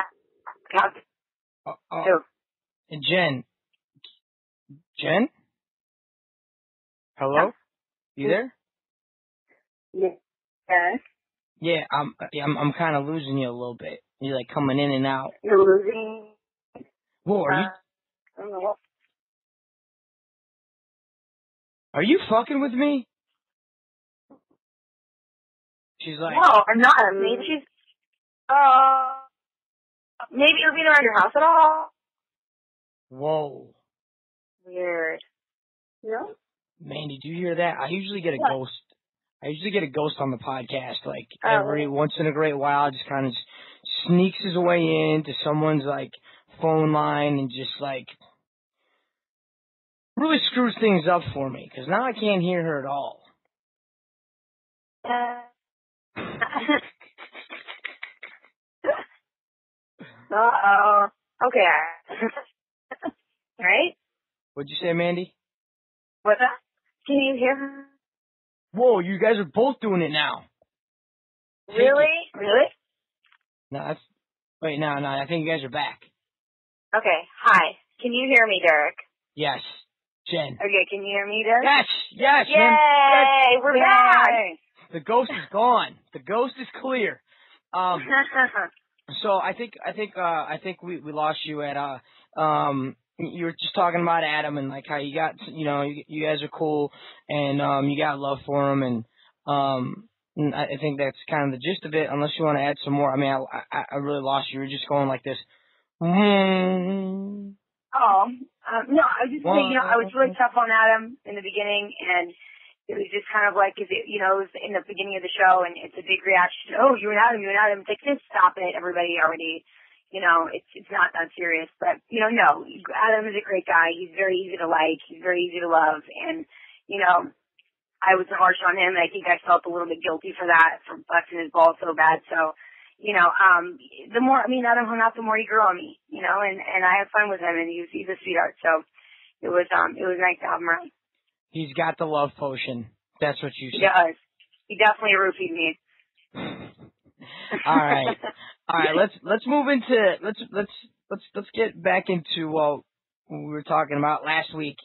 Jen? Hello? You there? Yes. Yeah, I'm kind of losing you a little bit. You're like coming in and out. You're losing. Whoa, I don't know what. Are you fucking with me? She's like, no, I'm not. Maybe she's. Maybe you've been around your house at all. Whoa. Weird. No. Mandy, do you hear that? I usually get a ghost. I usually get a ghost on the podcast, like every once in a great while. Just kind of sneaks his way into someone's like phone line and just like really screws things up for me because now I can't hear her at all. Uh-oh. Okay. Right? What'd you say, Mandy? What's that? Can you hear her? Whoa, you guys are both doing it now. Really? Really? No, wait, no, I think you guys are back. Okay, hi. Can you hear me, Derek? Yes. Jen. Okay, can you hear me, Derek? Yes. Yay! Yes. We're back! The ghost is gone. The ghost is clear. So I think we lost you at you were just talking about Adam and like how you got, you guys are cool and you got love for him, and I think that's kind of the gist of it. Unless you want to add some more. I mean, I really lost you. You were just going like this. No, I was just saying, I was really tough on Adam in the beginning, and it was just kind of like, it was in the beginning of the show, and it's a big reaction. Oh, you and Adam. It's like, just stop it. Everybody already, it's not that serious. But, no, Adam is a great guy. He's very easy to like. He's very easy to love. And, I was harsh on him, and I think I felt a little bit guilty for that, for busting his balls so bad. So, the more, Adam hung out, the more he grew on me, and I had fun with him, and he's a sweetheart. So it was nice to have him around. He's got the love potion. That's what you said. He does. He definitely roofied me. All right. Let's move into let's get back into what we were talking about last week,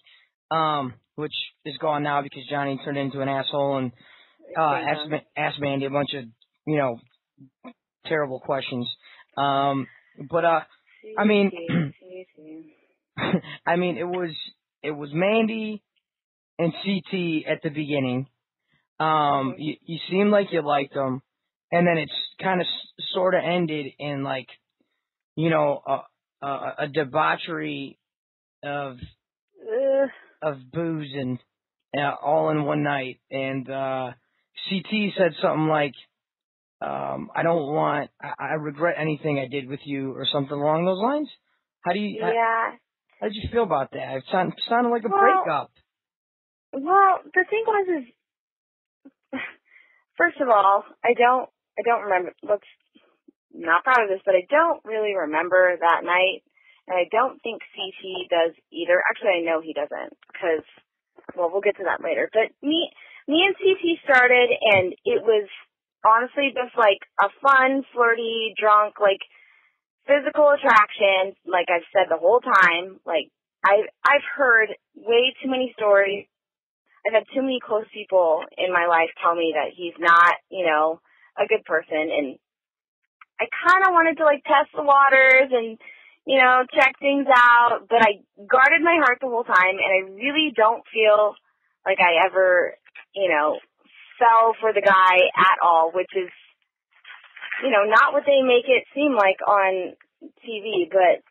which is gone now because Johnny turned into an asshole and asked Mandi a bunch of terrible questions. But I mean, it was Mandi and CT at the beginning. You seemed like you liked them, and then it's kind of sort of ended in like, a debauchery of booze and all in one night. And CT said something like, I regret anything I did with you, or something along those lines. How did you feel about that? It sounded like a breakup. Well, the thing was, first of all, I don't remember. I'm not proud of this, but I don't really remember that night, and I don't think CT does either. Actually, I know he doesn't, because, we'll get to that later. But me and CT started, and it was honestly just like a fun, flirty, drunk, like physical attraction. Like I've said the whole time, like I've heard way too many stories. I've had too many close people in my life tell me that he's not, a good person, and I kind of wanted to like test the waters and, check things out, but I guarded my heart the whole time, and I really don't feel like I ever, fell for the guy at all, which is, not what they make it seem like on TV, but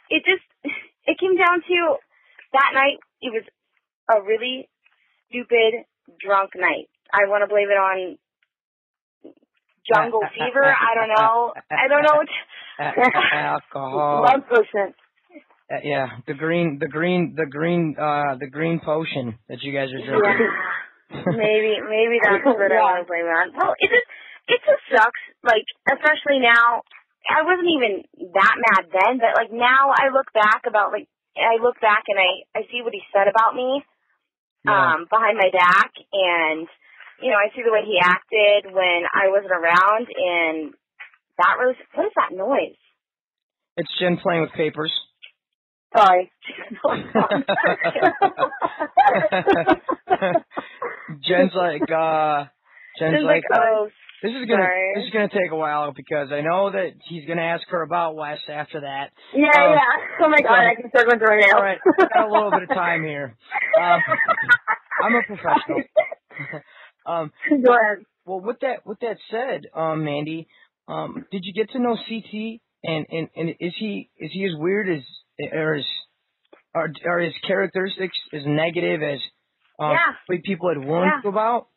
it came down to that night. It was a really stupid, drunk night. I want to blame it on jungle fever. I don't know. Alcohol. Love potion. Yeah, the green potion that you guys are drinking. Yeah. Maybe that's what I want to blame it on. Well, it just sucks. Like, especially now, I wasn't even that mad then, but like now I look back and I see what he said about me. Behind my back, and, I see the way he acted when I wasn't around, and what is that noise? It's Jenn playing with papers. Sorry. Jen's like, oh, this is gonna take a while because I know that he's gonna ask her about Wes after that. Yeah. Oh my God, I can start going through right now. All right, got a little bit of time here. I'm a professional. Go ahead. Well, with that said, Mandi, did you get to know CT? And is he as weird as are his characteristics as negative as people had warned you about?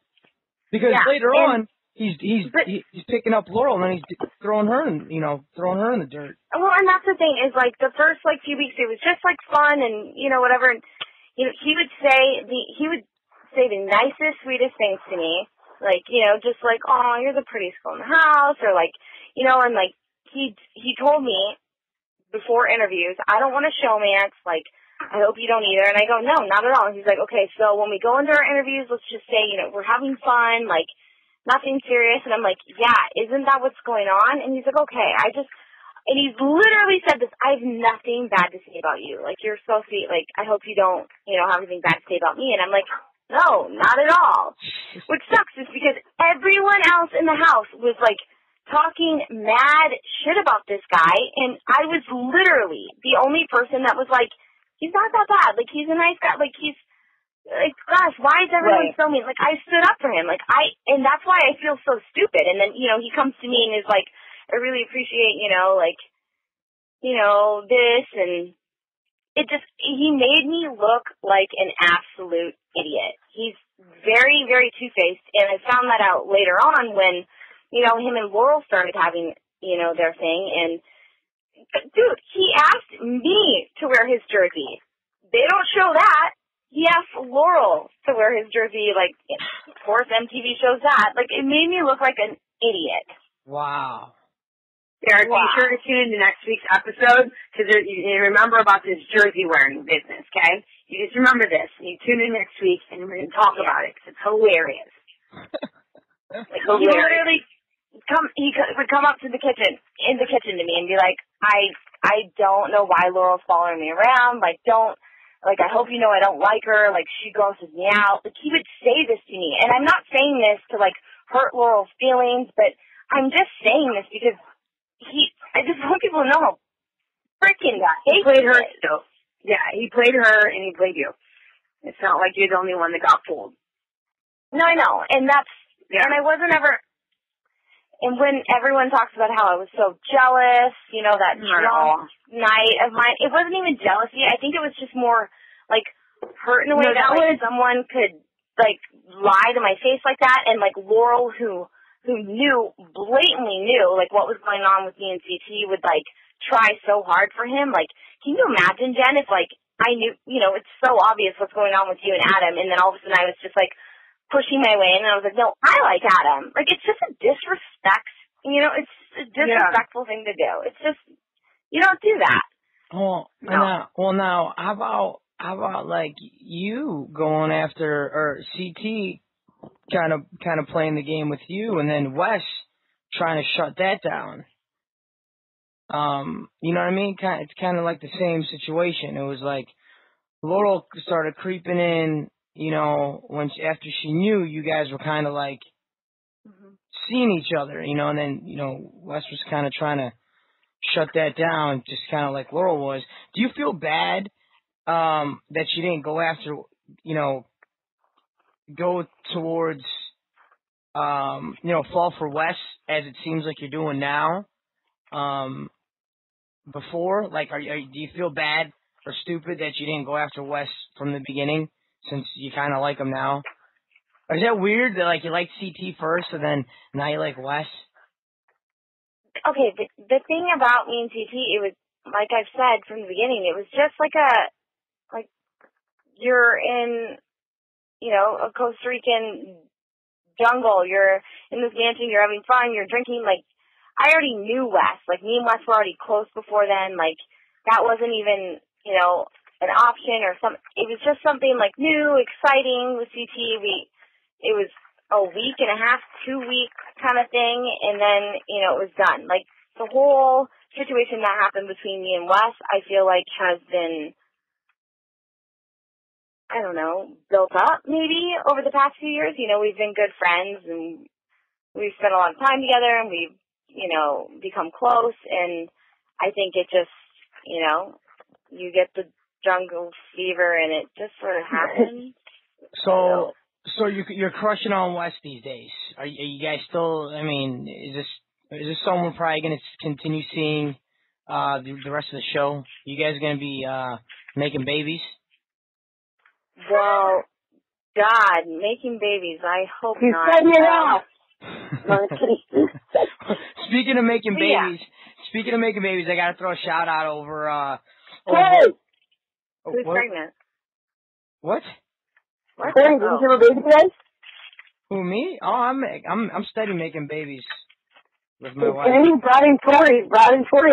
Because later on, he's picking up Laurel and then he's throwing her in the dirt. Well, and that's the thing is like the first few weeks it was just like fun and whatever, and he would say the nicest, sweetest things to me, like just like, oh, you're the prettiest girl in the house, or like and like he told me before interviews, I don't want to showmance, like I hope you don't either, and I go, no, not at all. And he's like, okay, so when we go into our interviews, let's just say we're having fun, like nothing serious. And I'm like, yeah, isn't that what's going on? And he's like, okay, and he's literally said this, I have nothing bad to say about you. Like, you're so sweet. Like, I hope you don't, have anything bad to say about me. And I'm like, no, not at all. Which sucks is because everyone else in the house was like talking mad shit about this guy, and I was literally the only person that was like, he's not that bad. Like, he's a nice guy. Like, he's, like, gosh, why is everyone so mean? Like, I stood up for him. Like, and that's why I feel so stupid. And then, he comes to me and is like, I really appreciate, this, and it just, he made me look like an absolute idiot. He's very, very two-faced, and I found that out later on when, him and Laurel started having, their thing, and, dude, he asked me to wear his jersey. They don't show that. He asked Laurel to wear his jersey, like, of course MTV shows that. Like, it made me look like an idiot. Wow. Derek, be sure to tune into next week's episode, because you remember about this jersey wearing business, okay? You just remember this, and you tune in next week, and we're going to talk about it, because it's hilarious. Like, he literally would come up to in the kitchen to me and be like, I don't know why Laurel's following me around, I hope you know I don't like her, like, she grosses me out. Like, he would say this to me, and I'm not saying this to, like, hurt Laurel's feelings, but I'm just saying this because I just want people to know how freaking he played her too. Yeah, he played her and he played you. It's not like you're the only one that got fooled. No, I know, and and I wasn't ever, and when everyone talks about how I was so jealous, that drunk night of mine, it wasn't even jealousy. I think it was just more, like, hurt in a way that someone could, like, lie to my face like that, and, like, Laurel, who blatantly knew, like, what was going on with me and CT, would, like, try so hard for him. Like, can you imagine, Jen, if, like, I knew, it's so obvious what's going on with you and Adam, and then all of a sudden I was just, like, pushing my way in, and I was like, no, I like Adam. Like, it's just a disrespect, it's a disrespectful thing to do. It's just, you don't do that. Well, now, how about, like, you going after, or CT kind of playing the game with you, and then Wes trying to shut that down. You know what I mean? It's kind of like the same situation. It was like Laurel started creeping in, after she knew you guys were kind of like seeing each other, and then, Wes was kind of trying to shut that down, just kind of like Laurel was. Do you feel bad that she didn't go after, go towards, fall for Wes, as it seems like you're doing now, before? Like, do you feel bad or stupid that you didn't go after Wes from the beginning, since you kind of like him now? Or is that weird that, like, you liked CT first, and then now you like Wes? Okay, the thing about me and CT, it was, like I've said from the beginning, it was just like you're in, a Costa Rican jungle, you're in this mansion, you're having fun, you're drinking, like, I already knew Wes. Like, me and Wes were already close before then. Like, that wasn't even, an option or something. It was just something, like, new, exciting with CT. It was a week and a half, 2 week kind of thing, and then, it was done. Like, the whole situation that happened between me and Wes, I feel like has been, I don't know, built up maybe over the past few years. We've been good friends, and we've spent a lot of time together, and we've, become close, and I think it just, you get the jungle fever, and it just sort of happens. So you're crushing on Wes these days. Are you guys still? I mean, is this someone we're probably going to continue seeing the rest of the show? You guys are going to be making babies? Well, God, making babies. I hope He's not. setting it up. Speaking of making babies, I gotta throw a shout out over. Who's pregnant? What? Did you have a baby today? Who, me? Oh, I'm steady making babies with my wife. Brad and Tori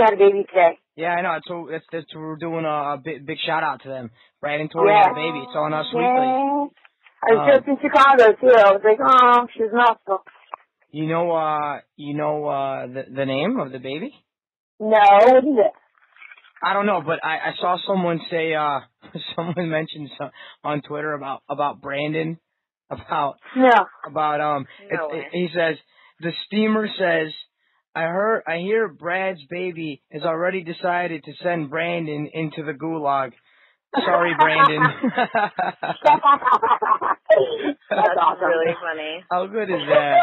had a baby today. Yeah, I know. That's we're doing a big shout out to them. Brad and Tori had a baby. It's on Us Weekly. I was just in Chicago too. I was like, oh, she's an awesome. You know the name of the baby? No, what is it? I don't know, but I saw someone say someone mentioned on Twitter about Brandon, he says the steamer says I hear Brad's baby has already decided to send Brandon into the gulag. Sorry, Brandon. That's awesome. Really funny. How good is that?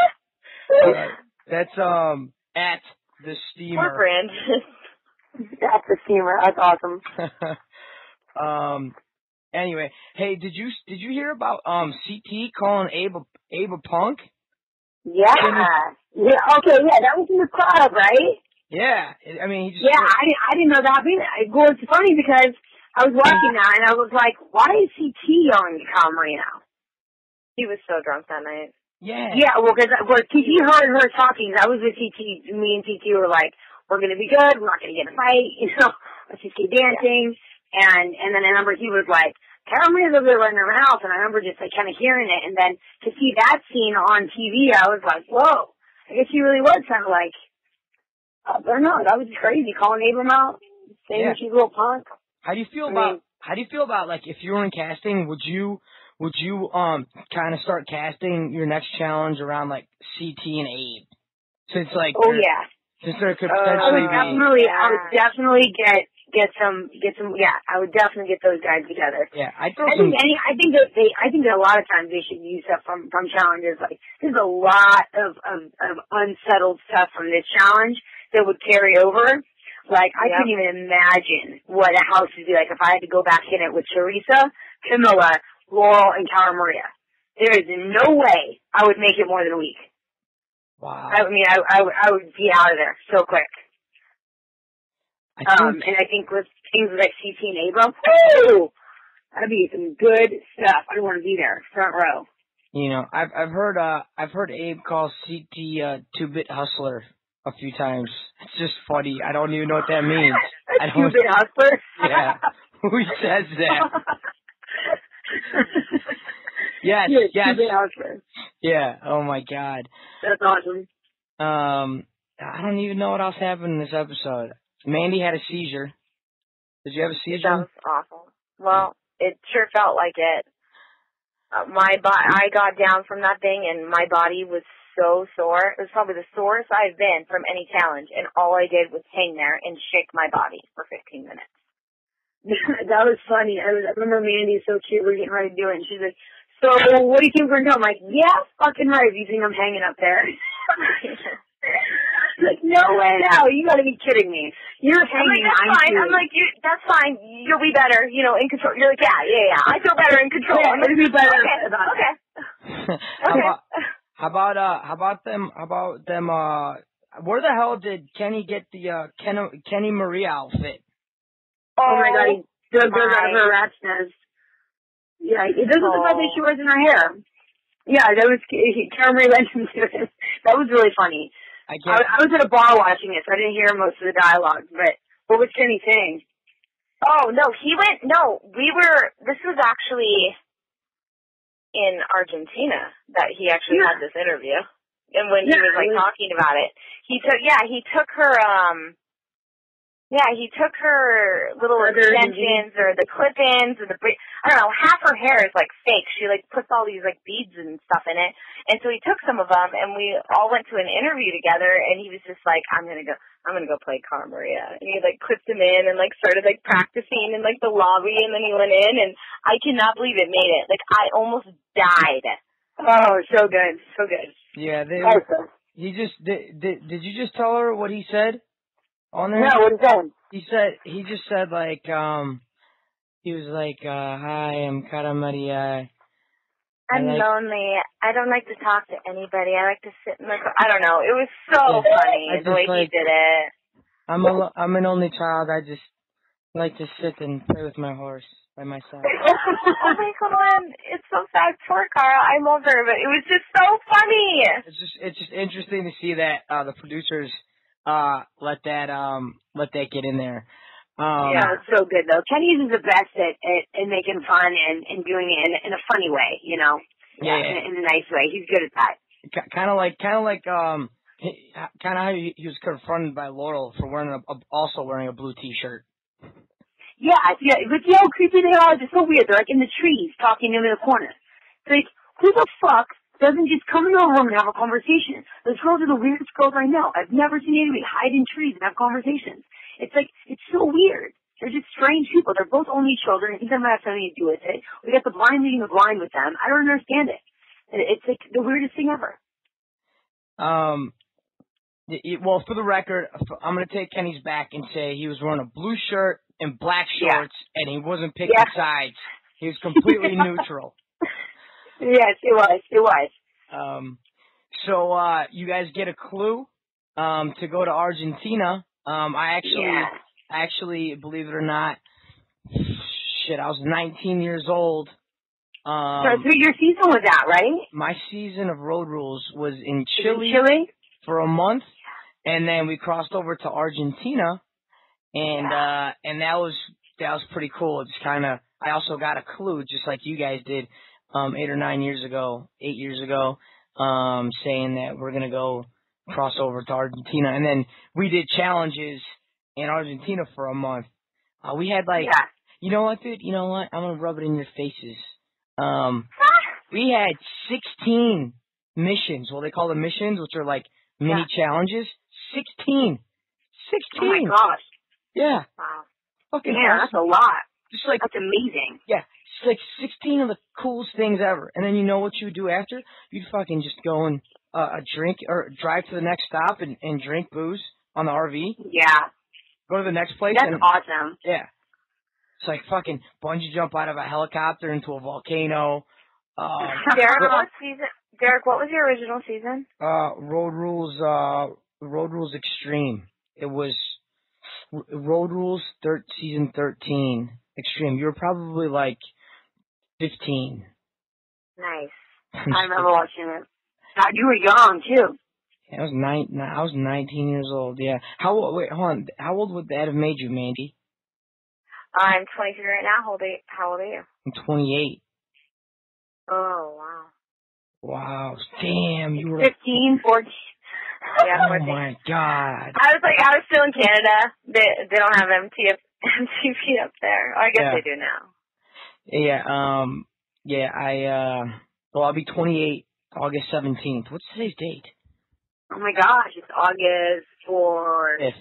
That's at the steamer. Poor Brandon. That's the steamer. That's awesome. Anyway, hey, did you hear about CT calling Abe a punk? Yeah. Yeah. Okay. Yeah, that was in the club, right? Yeah. I mean, he just. Yeah, I didn't know that either. Well, it's funny because I was watching that and I was like, why is CT yelling at Kyle Marie now? He was so drunk that night. Yeah. Yeah. Well, because TT heard her talking. I was with CT. Me and TT were like, we're gonna be good. We're not gonna get in a fight. You know, let's just keep dancing. Yeah. And then I remember he was like, Kyle Marie's over there running around house, and I remember just like kind of hearing it. And then to see that scene on TV, I was like, whoa. I guess he really was kind of like, I don't know, that was crazy. Calling Abram out, saying she's a little punk. How do you feel about like if you were in casting, would you kind of start casting your next challenge around like CT and Abe? Since like since there could potentially I would definitely get some I would definitely get those guys together. Yeah, I think that a lot of times they should use stuff from challenges. Like there's a lot of unsettled stuff from this challenge that would carry over. Like I couldn't even imagine what a house would be like if I had to go back in it with Teresa, Camilla, Laurel, and Cara Maria. There is no way I would make it more than a week. Wow. I mean, I would be out of there so quick. And I think with things like CT and Abram, that'd be some good stuff. I want to be there, front row. You know, I've heard Abe call CT two-bit hustler a few times. It's just funny. I don't even know what that means. A two-bit hustler? Yeah. Who says that? Yes. Two-bit hustler. Yeah. Oh my God. That's awesome. I don't even know what else happened in this episode. Mandi had a seizure. Did you have a seizure? That was awful. Well, it sure felt like it. I got down from that thing and my body was so sore. It was probably the sorest I've been from any challenge, and all I did was hang there and shake my body for 15 minutes. That was funny. I remember Mandy's so cute. We're getting ready to do it, and she's like, so what do you think we're going to do? I'm like, yeah, fucking right. You think I'm hanging up there? Like, no way now. You got to be kidding me. You're hanging. I'm like, that's fine. I'm like, that's fine. You'll be better, in control. You're like, yeah. I feel better in control. Yeah, I'm like, be better. Okay. Okay. How about them? Where the hell did Kenny get the Kenny Maria outfit? Oh my God, he dug those out of her rat's nest. Yeah, this is the part that she wears in her hair. Yeah, that was Cara Marie mentioned it. That was really funny. I was at a bar watching it, so I didn't hear most of the dialogue. But what was Kenny saying? Oh no, this was actually in Argentina that he actually had this interview. And when he was like talking about it, he took her little extensions or the clip-ins or I don't know, half her hair is like fake. She like puts all these like beads and stuff in it. And so he took some of them and we all went to an interview together and he was just like, I'm going to go play Cara Maria. And he like clipped them in and like started like practicing in like the lobby, and then he went in and I cannot believe it made it. Like I almost died. Oh, so good. So good. Yeah, awesome. He just did you just tell her what he said? On there? No, what is that? He just said like he was like, hi, I'm Cara Maria. I'm lonely. I don't like to talk to anybody. I like to sit in the car. I don't know. It was so funny the way he did it. I'm an only child. I just like to sit and play with my horse by myself. Oh my God, it's so sad. Poor Cara. I love her, but it was just so funny. It's just interesting to see that the producers let that get in there. Yeah, it's so good though. Kenny's is the best at making fun and doing it in a funny way, in a nice way. He's good at that. Kind of like how he was confronted by Laurel for also wearing a blue T-shirt. Yeah, but how creepy they are. They're so weird. They're like in the trees talking in the corner. Like, who the fuck doesn't just come into a room and have a conversation. Those girls are the weirdest girls I know. I've never seen anybody hide in trees and have conversations. It's like, it's so weird. They're just strange people. They're both only children. I think that might have something to do with it. We got the blind leading the blind with them. I don't understand it. It's like the weirdest thing ever. Well, for the record, I'm going to take Kenny's back and say he was wearing a blue shirt and black shorts, and he wasn't picking sides. He was completely neutral. Yes, it was. It was. So you guys get a clue to go to Argentina. I actually, believe it or not, I was 19 years old. So your season was that, right? My season of Road Rules was in Chile for a month, and then we crossed over to Argentina, and that was pretty cool. It's kind of, I also got a clue, just like you guys did, 8 years ago, saying that we're gonna go cross over to Argentina, and then we did challenges in Argentina for a month. We had you know what, dude? You know what? I'm gonna rub it in your faces. We had 16 missions. Well, they call them missions, which are like mini challenges. 16. Oh my gosh. Yeah. Wow. Fucking awesome. That's a lot. Just like, that's amazing. Yeah. It's like 16 of the coolest things ever. And then you know what you would do after? You'd fucking just go and drink or drive to the next stop and drink booze on the RV. Yeah. Go to the next place. That's awesome. Yeah. It's like fucking bungee jump out of a helicopter into a volcano. Derek, what was your original season? Road Rules Extreme. It was Road Rules season 13 Extreme. You were probably like 15. Nice. I remember watching it. God, you were young too. Yeah, I was 19 years old. Yeah. Wait, hold on. How old would that have made you, Mandy? I'm 23 right now. How old are you? I'm 28. Oh, wow. Wow. Damn, you were 15, 14. Yeah, 14. Oh my God. I was still in Canada. They don't have MTV up there. Oh, I guess they do now. Yeah, I'll be 28 August 17th. What's today's date? Oh my gosh, it's August 4th.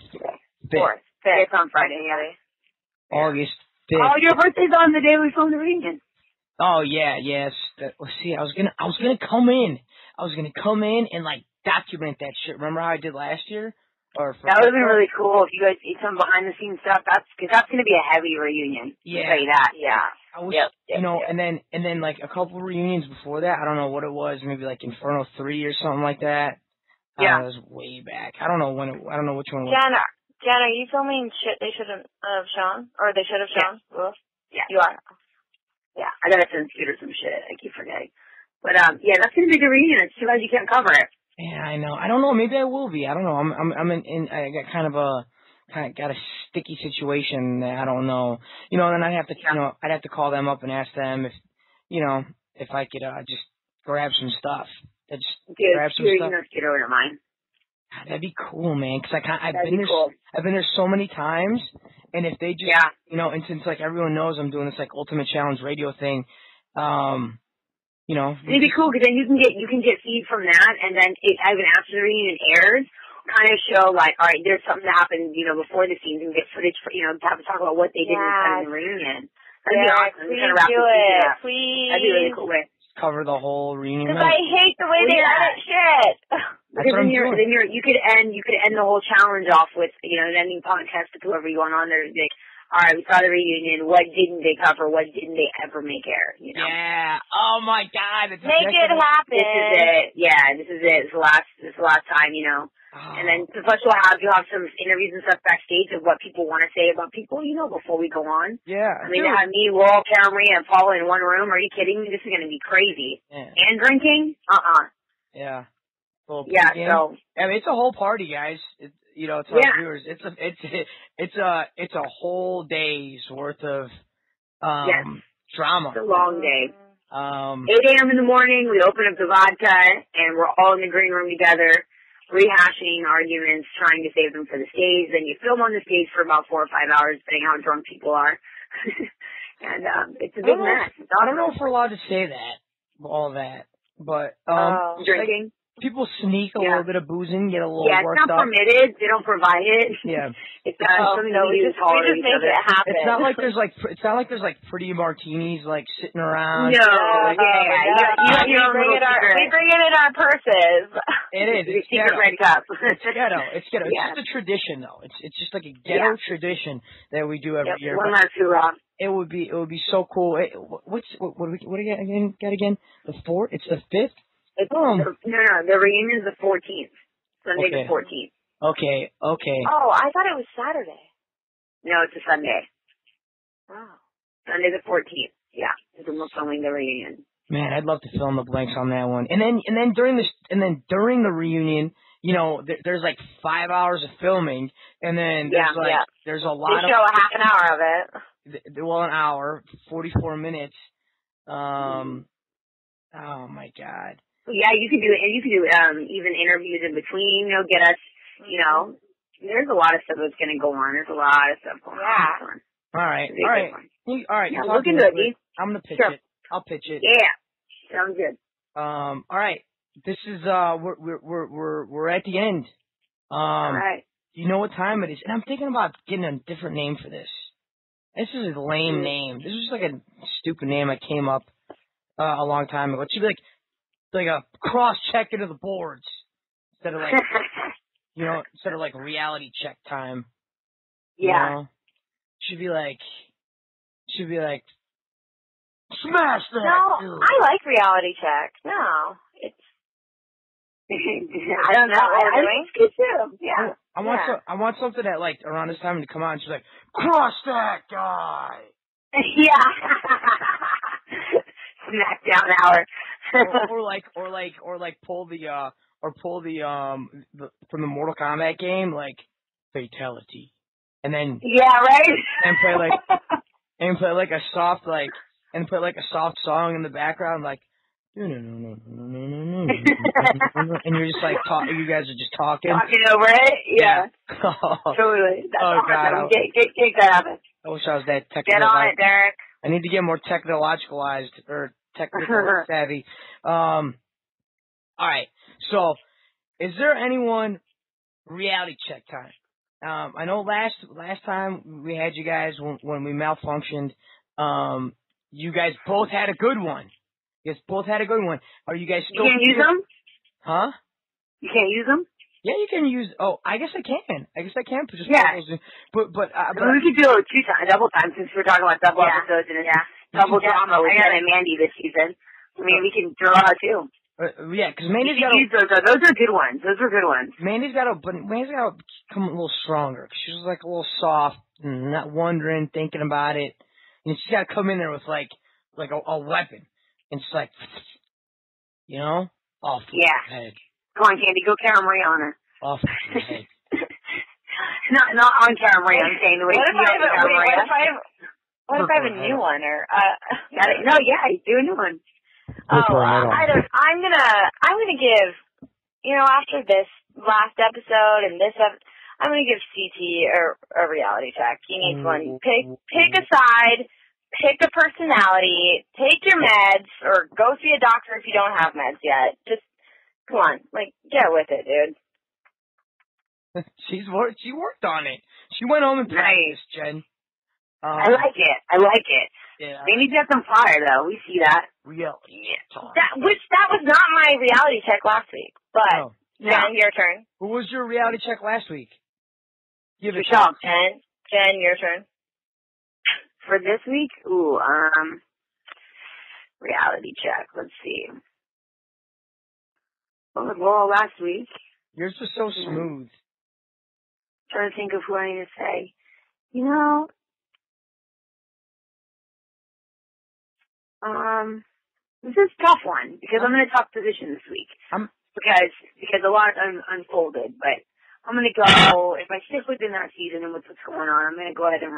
4th. It's on Friday, August 5th. Oh, your birthday's on the day we filmed the reunion. Oh yeah, yes. See, I was gonna come in. I was gonna come in and like document that shit. Remember how I did last year? That would have been really cool if you guys did some behind the scenes stuff. That's gonna be a heavy reunion. Yeah. I'll tell you that. Yeah. I was, and then like a couple reunions before that. I don't know what it was. Maybe like Inferno 3 or something like that. Yeah. It was way back. I don't know when. I don't know which one. Jen, are you filming shit they shouldn't have shown, or they should have shown? Yeah. You are. Yeah, I gotta send Scooter some shit. I keep forgetting. But yeah, that's gonna be the reunion. It's too bad you can't cover it. Yeah, I know. I don't know. Maybe I will be. I don't know. I got got a sticky situation that I don't know. You know, then I'd have to call them up and ask them if I could just grab some stuff. Grab some stuff. Scooter wouldn't mind. That'd be cool, man. Cause I've been there so many times, and if they just, and since like everyone knows I'm doing this like Ultimate Challenge radio thing, it'd be cool because then you can get feed from that, and then even after the reunion airs, kind of show like, all right, there's something that happened, before the scenes, and get footage for, to have to talk about what they did inside the reunion. That'd be awesome. Please do it. Please. That'd be really cool. Cover the whole reunion. Because I hate the way they edit shit. That's what I'm doing. Then you could end the whole challenge off with an ending podcast with whoever you want on there. Like, all right, we saw the reunion. What didn't they cover? What didn't they ever make air? Yeah. Oh my God. Make it happen. This is it. Yeah. This is it. It's the last time. And then plus you'll have some interviews and stuff backstage of what people want to say about people. Before we go on. Yeah. I mean, to have me, Laurel, Karen Marie, and Paula in one room. Are you kidding me? This is going to be crazy. Yeah. And drinking? Yeah. Well, yeah. So I mean, it's a whole party, guys. To our viewers, it's a whole day's worth of drama. It's a long day. 8 a.m. in the morning, we open up the vodka, and we're all in the green room together, rehashing arguments, trying to save them for the stage. Then you film on the stage for about 4 or 5 hours, depending how drunk people are. And it's a big mess. I don't know if we're allowed to say that, all that. But drinking. People sneak a little bit of booze in, get a little worked it's not up. permitted. They don't provide it. Yeah. It's something we just make it happen. It's not like there's like pretty martinis like sitting around. No, we bring it in our purses. It is. It's secret red cup. It's ghetto. It's ghetto. It's just a tradition though. It's just like a ghetto tradition that we do every year. One last hoorah. It would be so cool. What do we get again? The 4th? It's the 5th? No, the reunion is the 14th. Sunday the 14th. Okay. Oh, I thought it was Saturday. No, it's a Sunday. Wow. Sunday the 14th. Yeah, it's when we're filming the reunion. Man, I'd love to fill in the blanks on that one. And then during the reunion, you know, there's like 5 hours of filming, and then there's a lot they show a half an hour of it. Well, an hour, 44 minutes. Oh my God. Yeah, you can do it, and you can do even interviews in between. You know, get us. You know, there's a lot of stuff that's going to go on. There's a lot of stuff going on. All right. Yeah, look into it, Dee. I'm gonna pitch it. I'll pitch it. Yeah, sounds good. All right. This is we're at the end. All right. You know what time it is, and I'm thinking about getting a different name for this. This is a lame name. This is just like a stupid name I came up a long time ago. It should be like a cross-check into the boards instead of like reality check time. Yeah. You know? Should be like smash that. No, dude. I like reality check. No, it's. I don't know. I think it's good too. Yeah. I want something that like around this time to come out and she's like, cross that guy. Yeah. Smackdown hour. or pull the from the Mortal Kombat game, like fatality. And then right. And play like a soft song in the background, like and you're just like you guys are just talking over it. Yeah. Totally. That's God. Get that happen. I wish I was that technical. Get on it, Derek. I need to get more technologicalized or technical savvy. All right. So, is there anyone reality check time? I know last time we had you guys when we malfunctioned. You guys both had a good one. Are you guys still? You can't use them? Huh? You can't use them? Yeah, you can use. Oh, I guess I can. Just but we could do it double time since we're talking about double episodes and double drama with Jenn and Mandi this season. I mean, we can draw too. Yeah, because Mandy's got those are good ones. Those are good ones. Mandy's got to become a little stronger. She's like a little soft and not wondering, thinking about it, and she's got to come in there with like a weapon. And it's like, you know, off your head. Come on, Candy, go Cara Marie on her. Off your head. not on Cara Marie. I'm saying the way. What if I have a new one or? Do a new one. I'm gonna give, you know, after this last episode and I'm gonna give CT a reality check. He needs one. Pick a side. Pick a personality, take your meds, or go see a doctor if you don't have meds yet. Just, come on, get with it, dude. She worked on it. She went home and practiced, Jen. I like it. Yeah. Mandy's got some fire, though. We see that. Reality. That was not my reality check last week. But, Jen, your turn. Who was your reality check last week? Give it a shot. Jen, your turn. For this week, reality check. Let's see. Well, last week. Yours was so smooth. Trying to think of who I need to say. You know, this is a tough one because I'm going to talk position this week. Because a lot unfolded, but I'm going to go, if I stick within that season and what's going on, I'm going to go ahead and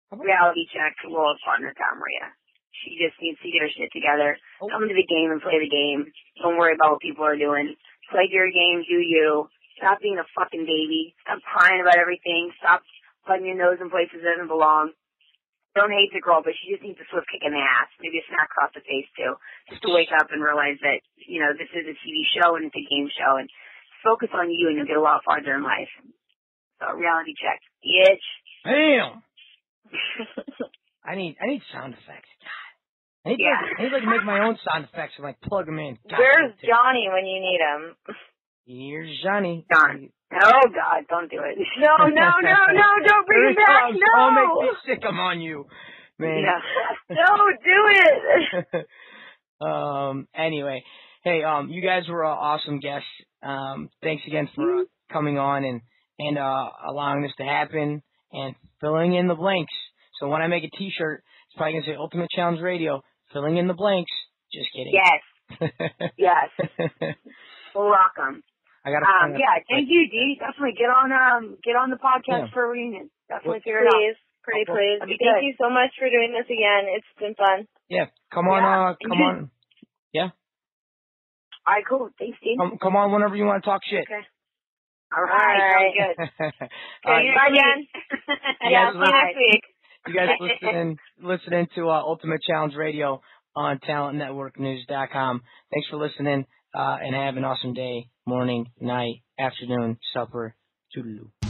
reality check Laurel's partner, Cara Maria. She just needs to get her shit together. Come into the game and play the game. Don't worry about what people are doing. Play your game, do you. Stop being a fucking baby. Stop crying about everything. Stop putting your nose in places that doesn't belong. don't hate the girl, but she just needs a swift kick in the ass, maybe a smack across the face too, just to wake up and realize that, you know, this is a TV show and it's a game show, and focus on you and you'll get a lot farther in life. So reality check, bitch. Damn. I need sound effects. God. I need to make my own sound effects and like plug them in. God, Where's Johnny when you need him? Here's Johnny. John. Oh God, don't do it. No, don't bring him back. No. I'll make me sick 'em on you, man. Yeah. No, do it. Anyway, hey, you guys were awesome guests. Thanks again for coming on and allowing this to happen and filling in the blanks. So when I make a T-shirt, it's probably gonna say Ultimate Challenge Radio, filling in the blanks. Just kidding. Yes. Yes. We'll rock 'em. I gotta. Yeah, thank you, Dee. Definitely get on the podcast for a reunion. Definitely figure it out. Please. Thank you so much for doing this again. It's been fun. Yeah, come on. Yeah. All right, cool. Thanks, Dee. Come on whenever you want to talk shit. Okay. All right. Sounds good. Okay, bye, Jen. Yeah, see you next week. You guys listening to Ultimate Challenge Radio on TalentNetworkNews.com. Thanks for listening, and have an awesome day, morning, night, afternoon, supper. Toodaloo.